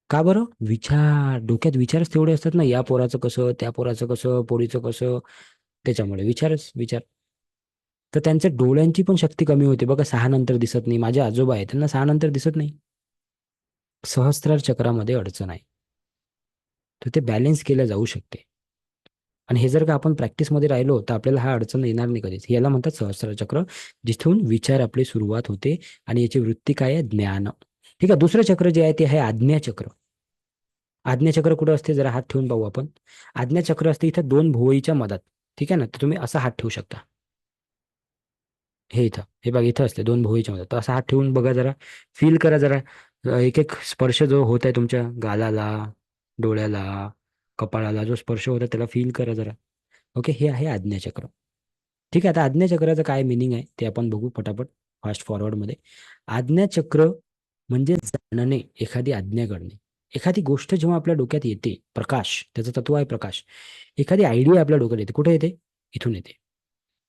का बरं? विचार, डोक्यात विचारच तेवढे असतात ना, या पोराचं कसं, त्या पोराचं कसं, पोरीचं कसं, त्याच्यामुळे विचारच विचार. तर त्यांच्या डोळ्यांची पण शक्ती कमी होते बघा. 6 नंतर दिसत नाही. माझे आजोबा आहे, त्यांना 6 नंतर दिसत नाही. सहस्रार चक्रामध्ये अडचण आहे. तर ते बॅलन्स केलं जाऊ शकते. आणि हे जर का आपण प्रॅक्टिसमध्ये राहिलो तर आपल्याला हा अडचण येणार नाही कधीच. याला म्हणतात सहस्रार चक्र, जिथून विचार आपली सुरुवात होते. आणि याची वृत्ती काय आहे? ज्ञान. ठीक आहे. दुसरं चक्र जे आहे ते आहे आज्ञाचक्र. आज्ञाचक्र कुठं असते? जरा हात ठेवून पाहू आपण. आज्ञाचक्र असते इथं 2 भुवईच्या मधात. ठीक आहे ना, तर तुम्ही असा हात ठेवू शकता. हे इथं, हे बघा इथं असते 2 भुवईच्या मधात. तर असा हात ठेवून बघा, जरा फील करा जरा. एक एक स्पर्श जो होत आहे तुमच्या गालाला, डोळ्याला, कपाळाला, जो स्पर्श होता त्याला फील करा जरा. ओके, हे आहे आज्ञाचक्र. ठीक आहे. आता आज्ञाचक्राचं काय मिनिंग आहे ते आपण बघू पटापट, फास्ट फॉरवर्डमध्ये. आज्ञाचक्र म्हणजे जाणणे, एखादी आज्ञा करणे. एखादी गोष्ट जेव्हा आपल्या डोक्यात येते, प्रकाश, त्याचं तत्व आहे प्रकाश. एखादी आयडिया आपल्या डोक्यात येते, कुठे येते? इथून येते.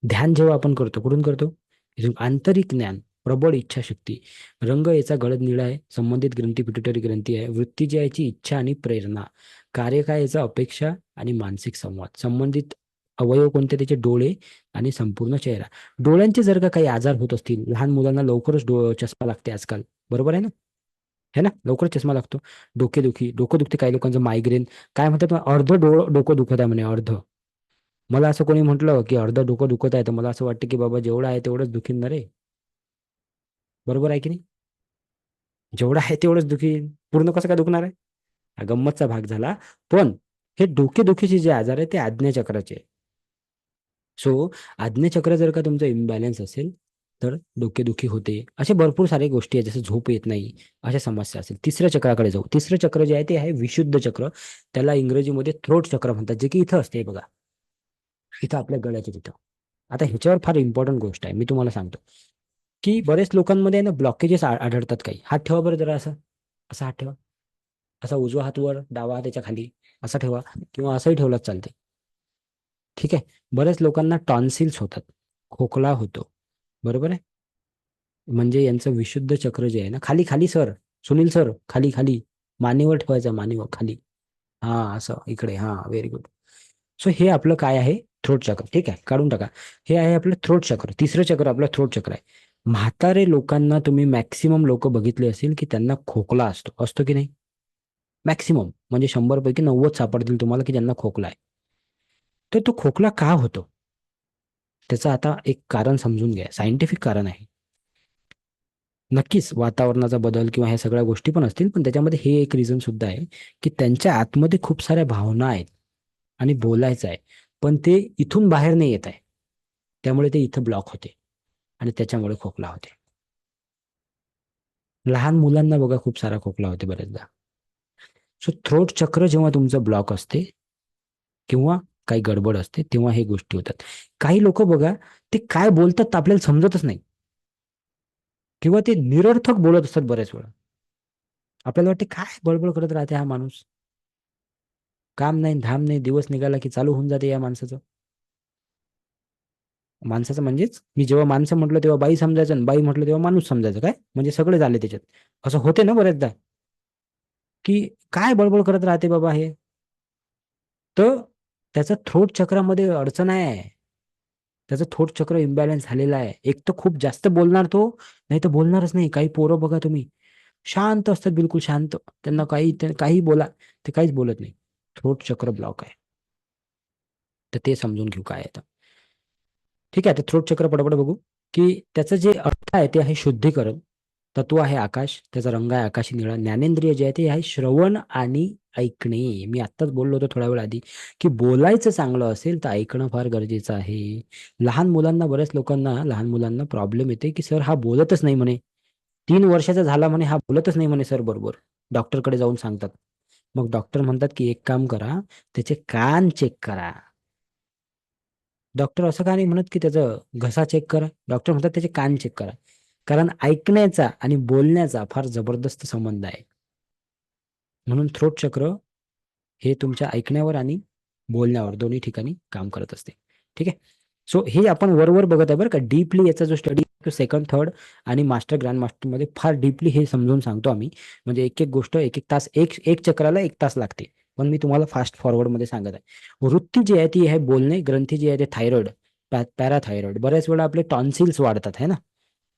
ध्यान जेव्हा आपण करतो, कुठून करतो? इथून. आंतरिक ज्ञान, प्रबळ इच्छाशक्ती. रंग याचा गडद निळा आहे. संबंधित ग्रंथी पिट्युटरी ग्रंथी आहे. वृत्ती जी आहे याची इच्छा आणि प्रेरणा. कार्य काय याचा? अपेक्षा आणि मानसिक संवाद. संबंधित अवयव कोणते? त्याचे डोळे आणि संपूर्ण चेहरा. डोळ्यांचे जर का काही आजार होत असतील, लहान मुलांना लवकरच चष्मा लागते आजकाल, बरोबर आहे ना? है ना, लवकर चष्मा लागतो. डोकेदुखी, डोकं दुखते काही लोकांचं, मायग्रेन. काय म्हणतात? अर्ध डोकं दुखत आहे म्हणे, अर्ध. मला असं कोणी म्हटलं की अर्ध डोकं दुखत आहे, तर मला असं वाटतं की बाबा जेवढं आहे तेवढंच दुखीन ना रे. बरोबर आहे की नाही? जेवढं आहे तेवढंच दुखीन, पूर्ण कसं काय दुखणार आहे? हा गंमतचा भाग झाला. पण हे डोकेदुखीचे जे आजार आहे ते आज्ञाचक्राचे आहे. सो आज्ञाचक्र जर का तुमचं इम्बॅलन्स असेल तर डोकेदुखी होते. अशा भरपूर साऱ्या गोष्टी आहेत, जसं झोप येत नाही, अशा समस्या असेल. तिसऱ्या चक्राकडे जाऊ. तिसरं चक्र जे आहे ते आहे विशुद्ध चक्र. त्याला इंग्रजीमध्ये थ्रोट चक्र म्हणतात, जे की इथं असते, हे बघा इथं आपल्या गळ्याच्या तिथं. आता ह्याच्यावर फार इम्पॉर्टंट गोष्ट आहे, मी तुम्हाला सांगतो की बरेच लोकांमध्ये ना ब्लॉकेजेस आढळतात काही. हात ठेवा बरं जरा, असं असा हात ठेवा. असा उजवा हात वर, डावा हात त्याच्या खाली असा ठेवा, किंवा असंही ठेवलाच चालते. ठीक आहे. बऱ्याच लोकांना टॉन्सिल्स होतात, खोकला होतो, बरोबर आहे. म्हणजे यांचं विशुद्ध चक्र जे आहे ना, खाली खाली सर, सुनील सर, खाली खाली, मानेवर ठेवायचं, मानेवर खाली. हा असं इकडे, हा व्हेरी गुड. सो हे आपलं काय आहे? थ्रोट चक्र. ठीक आहे, काढून टाका. हे आहे आपलं थ्रोट चक्र. तिसरं चक्र आपलं थ्रोट चक्र आहे. म्हातारे लोकांना तुम्ही मॅक्सिमम लोक बघितले असेल की त्यांना खोकला असतो, असतो की नाही? मॅक्सिमम म्हणजे 100 पैकी 90 सापडतील तुम्हाला की ज्यांना खोकला आहे. तर तो खोकला का होतो? त्याचं आता एक कारण समजून घ्या, सायंटिफिक कारण आहे. नक्कीच वातावरणाचा बदल किंवा ह्या सगळ्या गोष्टी पण असतील, पण त्याच्यामध्ये हे एक रिझन सुद्धा आहे की त्यांच्या आतमध्ये खूप साऱ्या भावना आहेत आणि बोलायचं आहे, पण ते इथून बाहेर नाही येत आहे. त्यामुळे ते इथं ब्लॉक होते आणि त्याच्यामुळे खोकला होते. लहान मुलांना बघा खूप सारा खोकला होते बरेचदा. सो थ्रोट चक्र जेव्हा तुमचं ब्लॉक असते किंवा काही गडबड असते, तेव्हा हे गोष्टी होतात. काही लोक बघा, ते काय बोलतात ते आपल्याला समजतच नाही, किंवा ते निरर्थक बोलत असतात बऱ्याच वेळा. आपल्याला वाटते काय बडबड करत राहते हा माणूस, काम नाही धाम नाही, दिवस निघाला की चालू होऊन जाते या माणसाचं. माणसाचं म्हणजेच, मी जेव्हा माणसं म्हटलं तेव्हा बाई समजायचं, आणि बाई म्हटलं तेव्हा माणूस समजायचं, काय म्हणजे सगळे झाले त्याच्यात. असं होते ना बऱ्याचदा, की काय बडबड करत राहते बाबा हे. तर त्याचा थ्रोट चक्रामध्ये अडचण आहे. त्याचं थोट चक्र इम्बॅलन्स झालेलं आहे. एक तर खूप जास्त बोलणार तो, नाही तर बोलणारच नाही. काही पोरं बघा तुम्ही, शांत असतात, बिलकुल शांत. त्यांना काही बोला, ते काहीच बोलत नाही. थ्रोट चक्र ब्लॉक आहे. तर ते समजून घेऊ काय आहे तर. ठीक आहे, तर थ्रोट चक्र पटापट बघू की त्याचं जे अर्थ आहे ते आहे शुद्धीकरण. तत्व आहे आकाश, त्याचा रंग आहे आकाशी निळा. ज्ञानेंद्रिय जे आहे ते आहे श्रवण आणि ऐकणे. मी आत्ताच बोललो होतो थोड्या वेळ आधी की बोलायचं चांगलं असेल तर ऐकणं फार गरजेचं आहे. लहान मुलांना, बऱ्याच लोकांना, लहान मुलांना प्रॉब्लेम येते की सर हा बोलतच नाही म्हणे, 3 वर्षाचा झाला म्हणे, हा बोलतच नाही म्हणे सर बरोबर. डॉक्टरकडे जाऊन सांगतात. मग डॉक्टर म्हणतात की एक काम करा, त्याचे कान चेक करा. डॉक्टर असं का नाही म्हणत की त्याचं घसा चेक करा? डॉक्टर म्हणतात त्याचे कान चेक करा. कारण ऐकण्याचा आणि बोलण्याचा फार जबरदस्त संबंध आहे. म्हणून थ्रोट चक्र हे तुमच्या ऐकण्यावर आणि बोलण्यावर दोन्ही ठिकाणी काम करत असते. ठीक आहे. सो हे आपण वरवर बघत आहे बरं का. डीपली याचा जो स्टडी सेकंड, थर्ड आणि मास्टर, ग्रँड मास्टर मध्ये फार डीपली हे समजून सांगतो आम्ही. म्हणजे एक एक गोष्ट एक एक तास, एक चक्राला 1 तास लागते. पण मी तुम्हाला फास्ट फॉरवर्ड मध्ये सांगत आहे. वृत्ती जी आहे ती आहे बोलणे. ग्रंथी जी आहे ते थायरॉइड, पॅराथायरॉइड. बऱ्याच वेळा आपले टॉन्सिल्स वाढतात है ना,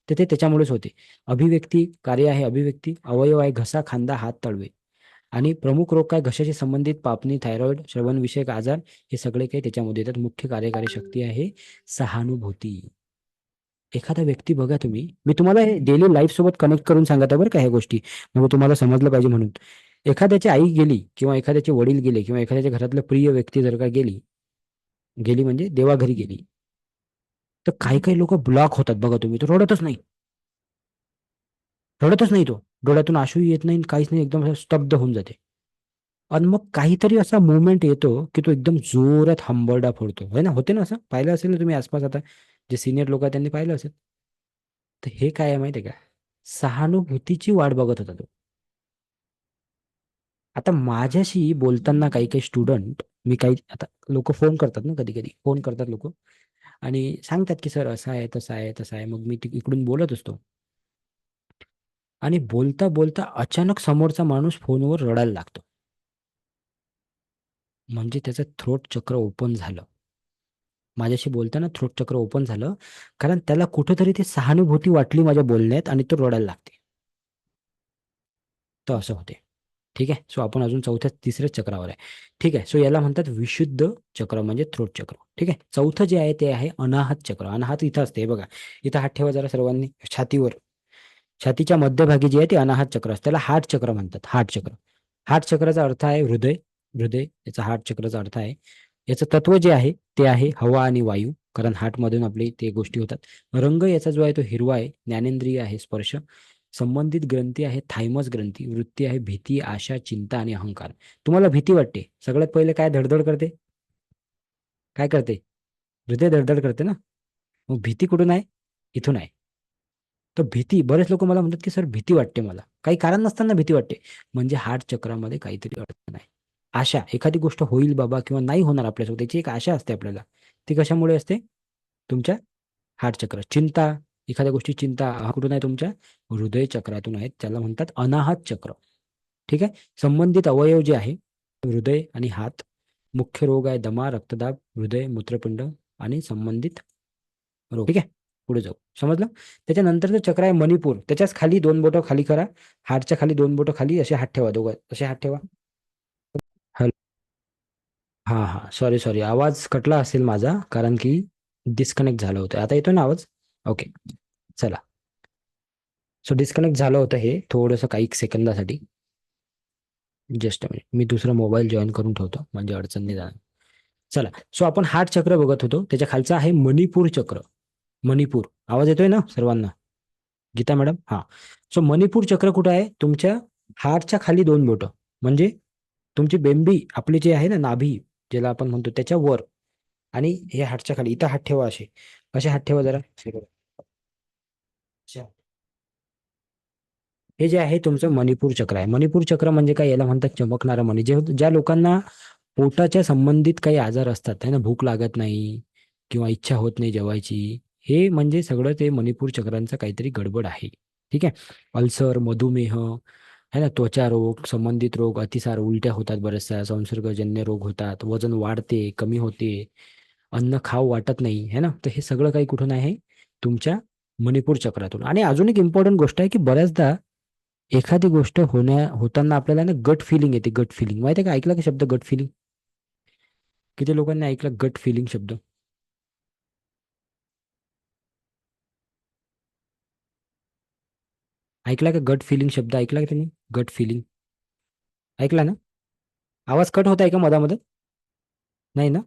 तर ते त्याच्यामुळेच होते. अभिव्यक्ती कार्य आहे अभिव्यक्ती. अवयव आहे घसा, खांदा, हात, तळवे. आणि प्रमुख रोग काय? घशाशी संबंधित पापणी, थायरॉइड, श्रवण विषयक आजार, हे सगळे काही त्याच्यामध्ये येतात. मुख्य कार्यकारी शक्ती आहे सहानुभूती. एखादा व्यक्ती बघा तुम्ही, मी तुम्हाला हे डेली लाईफ सोबत कनेक्ट करून सांगत आहे बरं का ह्या गोष्टी, म्हणजे तुम्हाला समजलं पाहिजे म्हणून. एखाद्याची आई गेली किंवा एखाद्याचे वडील गेले किंवा एखाद्याच्या घरातलं प्रिय व्यक्ती जर का गेली गेली म्हणजे देवाघरी गेली, तर काही काही लोक ब्लॉक होतात बघा तुम्ही. तो रडतच नाही, रडतच नाही. तो डोळ्यातून आशूही येत नाही, काहीच नाही, एकदम असं स्तब्ध होऊन जाते. आणि मग काहीतरी असा मुवमेंट येतो की तो एकदम जोरात हंबरडा फोडतो, है ना. होते ना, असं पाहिलं असेल ना तुम्ही आसपास. आता जे सिनियर लोक आहेत त्यांनी पाहिलं असेल. तर हे काय आहे माहिती आहे का? सहानुभूतीची वाट बघत होता तो. आता माझ्याशी बोलताना काही काही स्टुडंट, मी काही, आता लोक फोन करतात ना, कधी कधी फोन करतात लोक आणि सांगतात की सर असं आहे, तसं आहे, तसं आहे. मग मी इकडून बोलत असतो आणि बोलता बोलता अचानक समोरचा माणूस फोनवर रडायला लागतो. म्हणजे त्याचं थ्रोट चक्र ओपन झालं. माझ्याशी बोलताना थ्रोट चक्र ओपन झालं, कारण त्याला कुठेतरी ती सहानुभूती वाटली माझ्या बोलण्यात आणि तो रडायला लागते. तर असं होते. ठीक आहे. सो आपण अजून तिसऱ्या चक्रावर आहे. ठीक आहे. सो याला म्हणतात विशुद्ध चक्र, म्हणजे थ्रोट चक्र. ठीक आहे. चौथं जे आहे ते आहे अनाहत चक्र. अनाहत इथं असते, हे बघा. इथं हात ठेवा जरा सर्वांनी छातीवर. छातीच्या मध्यभागी जे आहे ते अनाहत चक्र असते. त्याला हार्ट चक्र म्हणतात. हार्ट चक्र. हार्ट चक्राचा अर्थ आहे हृदय. हृदय याचा हार्ट चक्राचा अर्थ आहे. याचं तत्व जे आहे ते आहे हवा आणि वायू, कारण हार्टमधून आपली ते गोष्टी होतात. रंग याचा जो आहे तो हिरवा आहे. ज्ञानेंद्रिय आहे स्पर्श. संबंधित ग्रंथी आहे थायमस ग्रंथी. वृत्ती आहे भीती, आशा, चिंता आणि अहंकार. तुम्हाला भीती वाटते, सगळ्यात पहिले काय धडधड करते? काय करते? हृदय धडधड करते ना. मग भीती कुठून आहे? इथून आहे. तर भीती, बरेच लोक मला म्हणतात की सर भीती वाटते मला, काही कारण नसताना भीती वाटते. म्हणजे हार्ट चक्रामध्ये काहीतरी अडचण आहे. आशा, एखादी गोष्ट होईल बाबा किंवा नाही होणार आपल्यासोबत, त्याची एक आशा असते आपल्याला. ती कशामुळे असते? तुमच्या हार्ट चक्र. चिंता, एखाद्या गोष्टी चिंता, हा कुठून आहे? तुमच्या हृदय चक्रातून आहेत. त्याला म्हणतात अनाहत चक्र. ठीक आहे. संबंधित अवयव जे आहे हृदय आणि हात. मुख्य रोग आहे दमा, रक्तदाब, हृदय, मूत्रपिंड आणि संबंधित रोग. ठीक आहे. पुढे जाऊ. समजलं? त्याच्यानंतरचं चक्र आहे मणिपूर. त्याच्याच खाली 2 बोटं खाली करा. हार्टच्या खाली 2 बोटं खाली असे हात ठेवा, दोघं असे हात ठेवा. हॅलो. हा, सॉरी, आवाज कटला असेल माझा, कारण की डिस्कनेक्ट झालं होतं. आता येतो ना आवाज? ओके, चला. सो डिस्कनेक्ट झालं होतं हे थोडंसं काही सेकंदासाठी. जस्ट अ मिनिट, मी दुसरा मोबाईल जॉईन करून ठेवतो, म्हणजे अडचण नाही जाणार. चला. सो आपण हार्ट चक्र बघत होतो. त्याच्या खालचं आहे मणिपूर चक्र. मणिपूर, आवाज येतोय ना सर्वांना? गीता मॅडम? हा. सो मणिपूर चक्र कुठं आहे? तुमच्या हार्टच्या खाली 2 बोटं, म्हणजे तुमची बेंबी आपली जी आहे ना, नाभी ज्याला आपण म्हणतो, त्याच्या वर. आणि हे हार्टच्या खाली. इथं हात ठेवा, असे हात ठेवा जरा. अच्छा. हे जे आहे तुमचं मणिपूर चक्र आहे. मणिपूर चक्र म्हणजे काय? याला म्हणतात चमकणारा मणी. ज्या लोकांना पोटाच्या संबंधित काही आजार असतात, त्यांना भूक लागत नाही किंवा इच्छा होत नाही जेवायची, हे म्हणजे सगळं ते मणिपूर चक्रांचं काहीतरी गडबड आहे. ठीक आहे. अल्सर, मधुमेह, है ना, त्वचा रोग, संबंधित रोग, अतिसार, उलट्या होतात बऱ्याचशा, संसर्गजन्य रोग होतात, वजन वाढते, कमी होते, अन्न खाऊ वाटत नाही है ना, तर हे सगळं काही कुठून आहे, तुमच्या मणिपूर चक्रातून. आणि अजून एक इम्पॉर्टंट गोष्ट आहे की बऱ्याचदा एखादी गोष्ट होताना आपल्याला ना गट फिलिंग येते. गट फिलिंग माहिती आहे का, ऐकला का शब्द गट फिलिंग? किती लोकांनी ऐकला गट फिलिंग शब्द? ऐकला का गट फिलिंग शब्द? ऐकला का तुम्ही गट फिलिंग? ऐकला ना? आवाज कट होत आहे का मधामध्ये? नाही ना?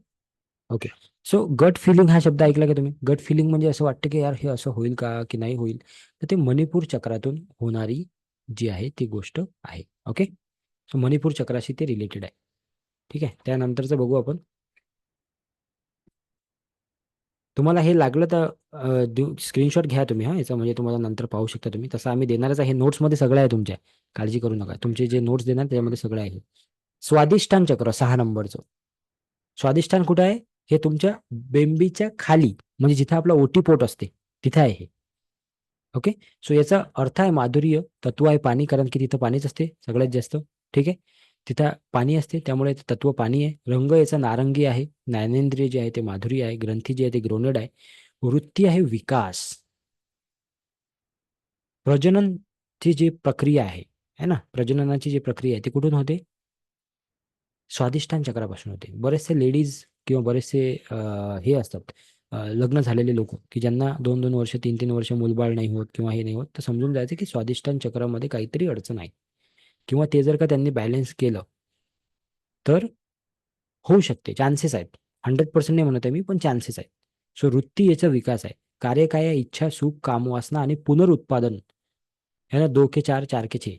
ओके. सो गट फिलिंग हा शब्द ऐकला का तुम्ही? गट फिलिंग म्हणजे असं वाटतं की यार हे असं होईल का की नाही होईल, तर ते मणिपूर चक्रातून होणारी जी आहे ती गोष्ट आहे. ओके. सो मणिपूर चक्राशी ते रिलेटेड आहे. ठीक आहे. त्यानंतरचं बघू आपण. तुम्हाला हे लागलं तर स्क्रीनशॉट घ्या तुम्ही. हा, याचा म्हणजे तुम्हाला नंतर पाहू शकता तुम्ही. तसं आम्ही देणारच आहे, नोट्समध्ये सगळं आहे तुमच्या, काळजी करू नका. तुमचे जे नोट्स देणार त्याच्यामध्ये सगळं आहे. स्वादिष्टान चक्र 6 नंबरचं. स्वादिष्टान कुठं आहे? हे तुमच्या बेंबीच्या खाली, म्हणजे जिथे आपलं ओटी पोट असते तिथे आहे हे. ओके. सो याचा अर्थ आहे माधुर्य, तत्व आहे पाणी, कारण की तिथं पाणीच असते सगळ्यात जास्त. ठीक आहे. तिथं पाणी असते त्यामुळे तत्व पाणी आहे. रंग याचा नारंगी आहे. ज्ञानेंद्रिय जे आहे ते माधुरी आहे. ग्रंथी जे आहे ते ग्रोनेड आहे. वृत्ती आहे विकास. प्रजननची जी प्रक्रिया आहे ना, प्रजननाची जी प्रक्रिया आहे ती कुठून होते? स्वादिष्टान चक्रापासून होते. बरेचसे लेडीज किंवा बरेचसे हे असतात, लग्न झालेले लोक की ज्यांना 2-2 वर्ष 3-3 वर्ष मूलबाळ नाही होत किंवा हे नाही होत, तर समजून जायचं की स्वादिष्टान चक्रामध्ये काहीतरी अडचण आहे. किंवा ते जर का त्यांनी बॅलन्स केलं तर होऊ शकते, चान्सेस आहेत. 100% नाही म्हणत आहे मी, पण चान्सेस आहेत. सो वृत्ती याचा विकास आहे. कार्य काय आहे? इच्छा, सुख, कामवासना आणि पुनरुत्पादन है ना, 2 के 4 4 के 6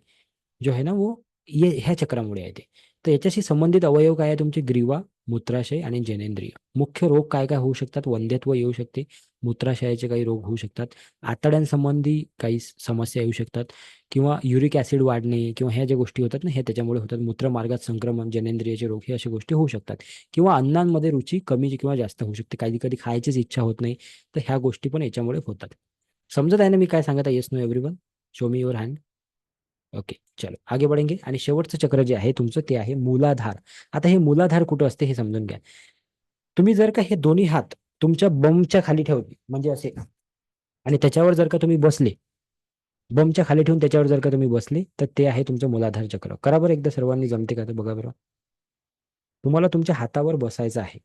जो है ना वो ये ह्या चक्रामुळे आहे ते. तर याच्याशी संबंधित अवयव काय आहे तुमचे? ग्रीवा, मूत्राशय आणि जननेंद्रिय. मुख्य रोग काय काय होऊ शकतात? वंध्यत्व येऊ शकते, मूत्राशयाचे काही रोग होऊ शकतात, आतड्यांसंबंधी काही समस्या येऊ शकतात, किंवा युरिक ऍसिड वाढणे किंवा ह्या ज्या गोष्टी होतात ना, हे त्याच्यामुळे होतात. मूत्रमार्गात संक्रमण, जननेंद्रियाचे रोग, हे अशा गोष्टी होऊ शकतात. किंवा अन्नांमध्ये रुची कमी किंवा जास्त होऊ शकते. कधी कधी खायचीच इच्छा होत नाही, तर ह्या गोष्टी पण याच्यामुळे होतात. समजत आहे ना मी काय सांगत आहे? Yes no everyone? Show me your hand. Okay, चलो आगे बढ़ेंगे. आणि शेवटचं चक्र जे आहे तुमचं ते आहे मूलाधार. आता हे मूलाधार कुठं असते हे समजून घ्या. तुम्ही जर का हे दोन्ही हात तुमच्या बमच्या खाली ठेवले, म्हणजे असे, आणि त्याच्यावर जर का तुम्ही बसले, बमच्या खाली ठेवून त्याच्यावर जर का तुम्ही बसले, तर ते आहे तुमचं मूलाधार चक्र. करा बरं एकदा सर्वांनी, जमते का? तर बघा बरं. तुम्हाला तुमच्या हातावर बसायचं आहे,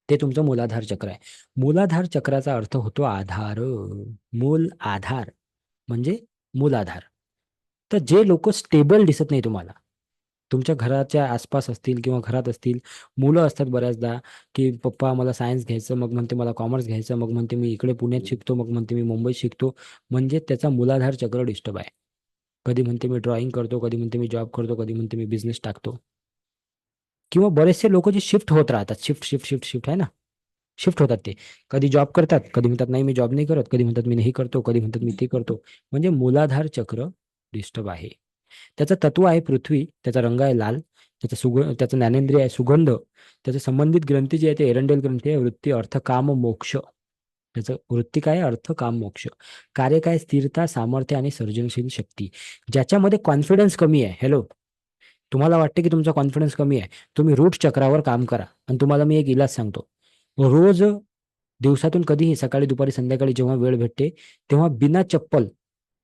ते तुमचं मूलाधार चक्र आहे. मूलाधार चक्राचा अर्थ होतो आधार. मूल आधार म्हणजे मूलाधार. तर जे लोक स्टेबल दिसत नाही तुम्हाला, तुमच्या घराच्या आसपास असतील किंवा घरात असतील, मुलं असतात बऱ्याचदा की पप्पा मला सायन्स घ्यायचं, मग म्हणते मला कॉमर्स घ्यायचं, मग म्हणते मी इकडे पुण्यात शिकतो, मग म्हणते मी मुंबईत शिकतो, म्हणजे त्याचा मूलाधार चक्र डिस्टर्ब आहे. कधी म्हणते मी ड्रॉइंग करतो, कधी म्हणते मी जॉब करतो, कधी म्हणते मी बिझनेस टाकतो. किंवा बरेचसे लोक जे शिफ्ट होत राहतात, शिफ्ट शिफ्ट शिफ्ट शिफ्ट आहे ना, शिफ्ट होतात. ते कधी जॉब करतात, कधी म्हणतात नाही मी जॉब नाही करत, कधी म्हणतात मी नाही करतो, कधी म्हणतात मी ते करतो. म्हणजे मूलाधार चक्र डिस्टर्ब आहे. त्याचं तत्व आहे पृथ्वी, त्याचा रंग आहे लाल, त्याचं ज्ञानेंद्रिय आहे सुगंध, त्याचे संबंधित ग्रंथी जे आहे ते एरंडेल ग्रंथी आहे. वृत्ती, अर्थ, काम, मोक्ष. त्याचं वृत्ती काय? अर्थ, काम, मोक्ष. कार्य काय? स्थिरता, सामर्थ्य आणि सर्जनशील शक्ती. ज्याच्यामध्ये कॉन्फिडन्स कमी आहे, हॅलो, तुम्हाला वाटते की तुमचा कॉन्फिडन्स कमी आहे, तुम्ही रूट चक्रावर काम करा. आणि तुम्हाला मी एक इलाज सांगतो. रोज दिवसातून कधीही, सकाळी, दुपारी, संध्याकाळी जेव्हा वेळ भेटते, तेव्हा बिना चप्पल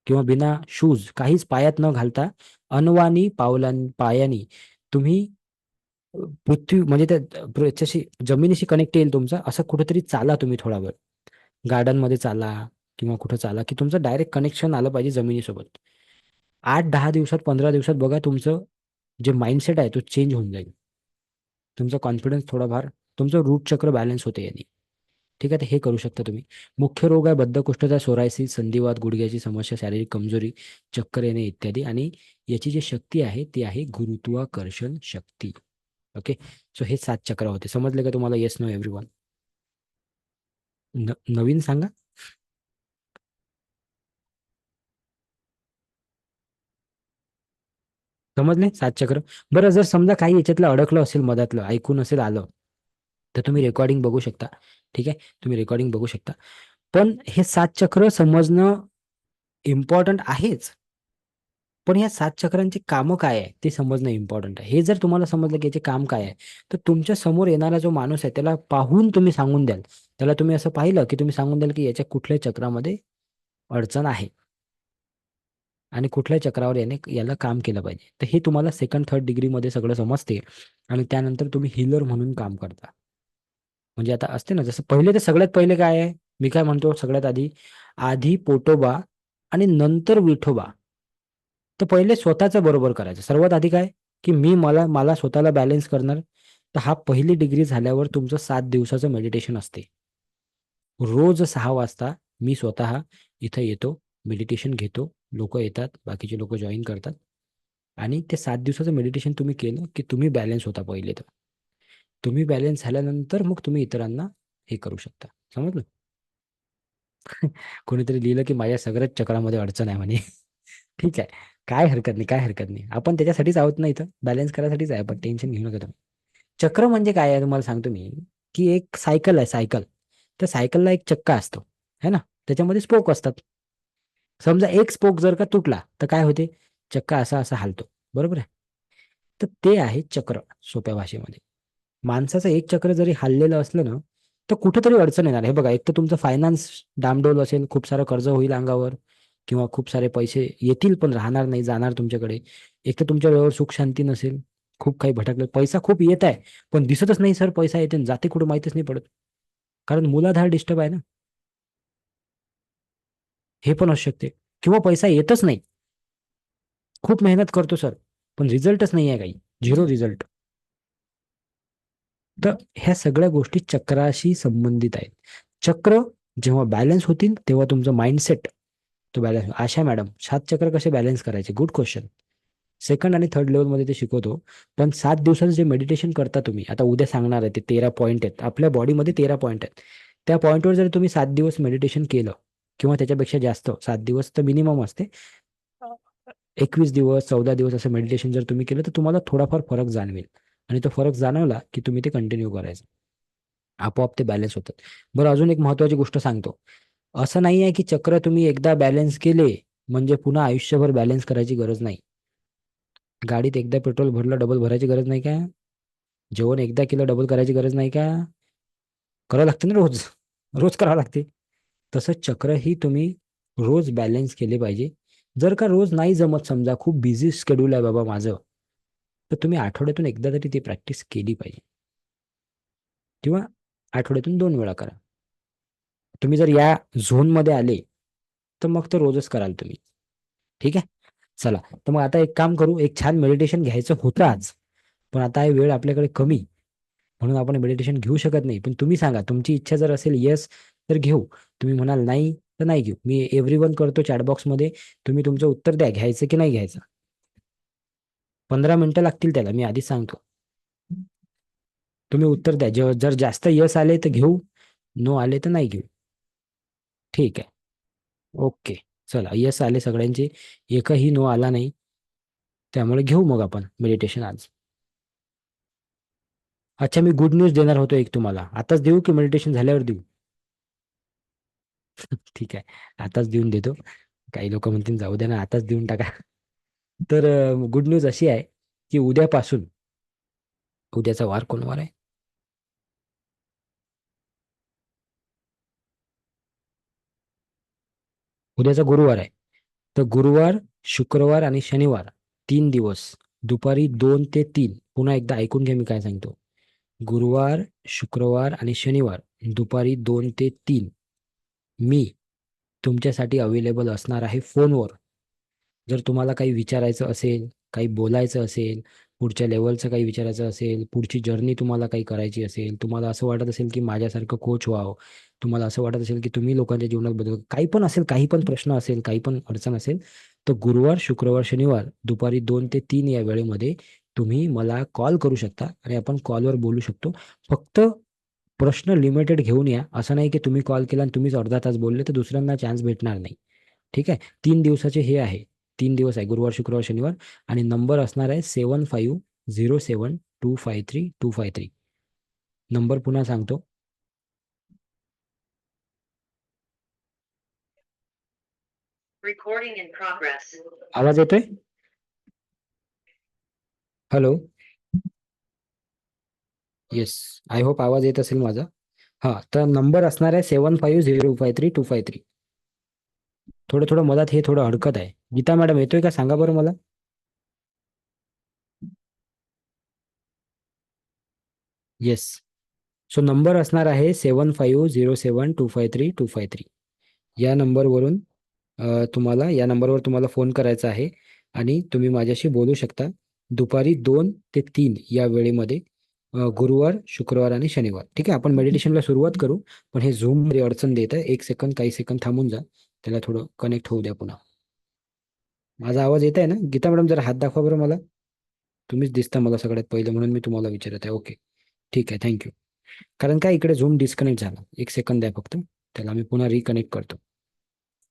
किंवा बिना शूज, काहीच पायात न घालता, अनवाणी पायानी तुम्ही पृथ्वी, म्हणजे त्या याच्याशी, जमिनीशी कनेक्ट येईल तुमचा, असं कुठेतरी चाला तुम्ही थोडा वेळ. गार्डन मध्ये चाला किंवा कुठं चाला की तुमचं डायरेक्ट कनेक्शन आलं पाहिजे जमिनीसोबत. 8-10 दिवसात, 15 दिवसात बघा तुमचं जे माइंडसेट आहे तो चेंज होऊन जाईल. तुमचा कॉन्फिडन्स थोडाफार, तुमचं रूट चक्र बॅलन्स होते यांनी. ठीक आहे, तर हे करू शकता तुम्ही. मुख्य रोग आहे बद्धकोष्ठता, सोरायसिस, संधिवात, गुडघ्याची समस्या, शारीरिक कमजोरी, चक्कर येणे इत्यादी. आणि याची जी शक्ती आहे ती आहे गुरुत्वाकर्षण शक्ती. ओके. सो हे 7 चक्र होते. समजले का तुम्हाला? Yes no everyone? नवीन सांगा. समजले 7 चक्र? बरं, जर समजा काही याच्यातलं अडकलं असेल, मधातलं ऐकून असेल आलं, तर तुम्ही रेकॉर्डिंग बघू शकता. ठीक आहे, तुम्ही रेकॉर्डिंग बघू शकता. पण हे 7 चक्र समजणं इम्पॉर्टंट आहेच. पण या 7 चक्रांची कामं काय आहे ते समजणं इम्पॉर्टंट आहे. हे जर तुम्हाला समजलं की याचे काम काय आहे, तर तुमच्या समोर येणारा जो माणूस आहे त्याला पाहून तुम्ही सांगून द्याल. त्याला तुम्ही असं पाहिलं की तुम्ही सांगून द्याल की याच्या कुठल्या चक्रामध्ये अडचण आहे आणि कुठल्या चक्रावर याला काम केलं पाहिजे. तर हे तुम्हाला सेकंड थर्ड डिग्रीमध्ये सगळं समजते आणि त्यानंतर तुम्ही हीलर म्हणून काम करता. म्हणजे आता असते ना, जसं पहिले तर सगळ्यात पहिले काय आहे, मी काय म्हणतो सगळ्यात आधी पोटोबा आणि नंतर विठोबा. तर पहिले स्वतःचं बरोबर करायचं. सर्वात आधी काय, की मला स्वतःला बॅलन्स करणार. तर हा पहिली डिग्री झाल्यावर तुमचं 7 दिवसाचं मेडिटेशन असते. रोज 6 वाजता मी स्वतः इथं येतो, मेडिटेशन घेतो. लोक येतात, बाकीचे लोक जॉईन करतात आणि ते 7 दिवसाचं मेडिटेशन तुम्ही केलं, की तुम्ही बॅलन्स होता पहिले तर. तुम्ही बॅलन्स झाल्यानंतर मग तुम्ही इतरांना हे करू शकता. समजलं? कोणीतरी लिहिलं, की माझ्या सगळ्याच चक्रामध्ये अडचण आहे म्हणे. ठीक आहे. काय हरकत नाही, काय हरकत नाही. आपण त्याच्यासाठीच आहोत ना इथं. बॅलन्स करायसाठीच आहे. पण टेन्शन घेऊ नका तुम्ही. चक्र म्हणजे काय आहे तुम्हाला सांगतो मी, की एक सायकल आहे सायकल. त्या सायकलला एक चक्का असतो, है ना? त्याच्यामध्ये स्पोक असतात. समजा एक स्पोक जर का तुटला, तर काय होते? चक्का असा असा हालतो. बरोबर आहे? तर ते आहे चक्र सोप्या भाषेमध्ये. माणसाचं एक चक्र जरी हललेलं असलं ना, तर कुठेतरी अडचण येणार. हे बघा, एक तर तुमचं फायनान्स डामडौल असेल, खूप सारं कर्ज होईल अंगावर किंवा खूप सारे पैसे येतील पण राहणार नाही, जाणार तुमच्याकडे. एक तर तुमच्या वेळेवर सुख शांती नसेल, खूप काही भटकलं. पैसा खूप येत आहे, पण दिसतच नाही सर पैसा येते आणि जाते कुठं माहितीच नाही पडत. कारण मूलाधार डिस्टर्ब आहे ना. हे पण असू शकते. किंवा पैसा येतच नाही. खूप मेहनत करतो सर, पण रिझल्टच नाही आहे काही. 0 रिझल्ट. तर ह्या सगळ्या गोष्टी चक्राशी संबंधित आहेत. चक्र जेव्हा बॅलन्स होतील तेव्हा तुमचं माइंडसेट तो बॅलन्स. आशा मॅडम, 7 चक्र कसे बॅलन्स करायचे? Good question. सेकंड आणि थर्ड लेवलमध्ये ते शिकवतो. पण 7 दिवसाचं जे मेडिटेशन करता तुम्ही, आता उद्या सांगणार आहे, ते 13 पॉईंट आहेत. आपल्या बॉडीमध्ये 13 पॉईंट आहेत. त्या पॉईंटवर जर तुम्ही 7 दिवस मेडिटेशन केलं किंवा त्याच्यापेक्षा जास्त, 7 दिवस तर मिनिमम असते, 21 दिवस 14 दिवस असं मेडिटेशन जर तुम्ही केलं तर तुम्हाला थोडाफार फरक जाणवेल. आणि तो फरक जाणवला की तुम्ही ते कंटिन्यू करायचं. आपोआप ते बॅलन्स होतात. बरं, अजून एक महत्वाची गोष्ट सांगतो. असं नाही आहे की चक्र तुम्ही एकदा बॅलन्स केले म्हणजे पुन्हा आयुष्यभर बॅलन्स करायची गरज नाही. गाडीत एकदा पेट्रोल भरलं डबल भरायची गरज नाही का? जेवण एकदा केलं डबल करायची गरज नाही का? करावं लागते ना रोज. रोज करावं लागते. तसं चक्रही तुम्ही रोज बॅलन्स केले पाहिजे. जर का रोज नाही जमत, समजा खूप बिझी शेड्यूल आहे बाबा माझं, तर तुम्ही आठवड्यातून एकदा तरी ती प्रॅक्टिस केली पाहिजे किंवा आठवड्यातून 2 वेळा करा. तुम्ही जर या झोनमध्ये आले तर मग तर रोजच कराल तुम्ही. ठीक आहे. चला, तर मग आता एक काम करू. एक छान मेडिटेशन घ्यायचं होतं आज, पण आता हे वेळ आपल्याकडे कमी, म्हणून आपण मेडिटेशन घेऊ शकत नाही. पण तुम्ही सांगा, तुमची इच्छा जर असेल येस तर घेऊ, तुम्ही म्हणाल नाही तर नाही घेऊ. मी एव्हरीवन करतो चॅटबॉक्समध्ये. तुम्ही तुमचं उत्तर द्या, घ्यायचं की नाही घ्यायचं. 15 मिनिटं लागतील त्याला, मी आधीच सांगतो. तुम्ही उत्तर द्या. जर जास्त यस आले तर घेऊ, नो आले तर नाही घेऊ. ठीक आहे. ओके. चला, यस आले सगळ्यांचे, एकही नो आला नाही, त्यामुळे घेऊ मग आपण मेडिटेशन आज. अच्छा, मी गुड न्यूज देणार होतो एक तुम्हाला. आताच देऊ की मेडिटेशन झाल्यावर देऊ? ठीक आहे, आताच देऊन देतो. काही लोक म्हणतील जाऊ द्या ना, आताच देऊन टाका. तर गुड न्यूज अशी आहे की उद्यापासून, उद्याचा वार कोण वार आहे? उद्याचा गुरुवार आहे. तर गुरुवार, शुक्रवार आणि शनिवार 3 दिवस दुपारी 2 ते 3, पुन्हा एकदा ऐकून घ्या मी काय सांगतो. गुरुवार, शुक्रवार आणि शनिवार दुपारी 2 ते 3 मी तुमच्यासाठी अवेलेबल असणार आहे फोनवर. जर तुम्हाला काही विचारायचं असेल, काही बोलायचं असेल, पुढच्या लेवलचं काही विचारायचं असेल, पुढची जर्नी तुम्हाला काही करायची असेल, तुम्हाला असं वाटत असेल की माझ्यासारखं कोच व्हावं, तुम्हाला असं वाटत असेल की तुम्ही लोकांच्या जीवनात बदल, काही पण असेल, काही पण प्रश्न असेल, काही पण अडचण असेल, तर गुरुवार, शुक्रवार, शनिवार दुपारी 2 ते 3 या वेळेमध्ये तुम्ही मला कॉल करू शकता आणि आपण कॉलवर बोलू शकतो. फक्त प्रश्न लिमिटेड घेऊन या. असं नाही की तुम्ही कॉल केला आणि तुम्हीच अर्धा तास बोलले तर दुसऱ्यांना चान्स भेटणार नाही. ठीक आहे. 3 दिवसाचे हे आहे. 3 दिवस आहे, गुरुवार, शुक्रवार, शनिवार. आणि नंबर असणार आहे 7507253253. नंबर पुन्हा सांगतो. आवाज येतोय? हॅलो. येस, आय होप आवाज येत असेल माझा. हा, तर नंबर असणार आहे 75053253. थोडं थोडं मधात हे थोडं अडकत आहे. गीता मॅडम येतोय का सांगा बरं मला. येस. सो नंबर असणार आहे 7507253253. या नंबरवरून तुम्हाला या नंबरवर तुम्हाला फोन करायचा आहे आणि तुम्ही माझ्याशी बोलू शकता दुपारी 2 ते 3 या वेळेमध्ये, गुरुवार, शुक्रवार आणि शनिवार. ठीक आहे, आपण मेडिटेशनला सुरुवात करू. पण हे झूम मध्ये अडचण देत आहे. एक सेकंद, काही सेकंद थांबून जा. त्याला थोडं कनेक्ट होऊ द्या पुन्हा. माझा आवाज येत आहे ना गीता मॅडम? जरा हात दाखवा बरं मला. तुम्हीच दिसता मला सगळ्यात पहिले, म्हणून मी तुम्हाला विचारत आहे. ओके, ठीक आहे, थँक्यू. कारण काय इकडे झूम डिस्कनेक्ट झाला. एक सेकंद द्या फक्त, त्याला मी पुन्हा रिकनेक्ट करतो.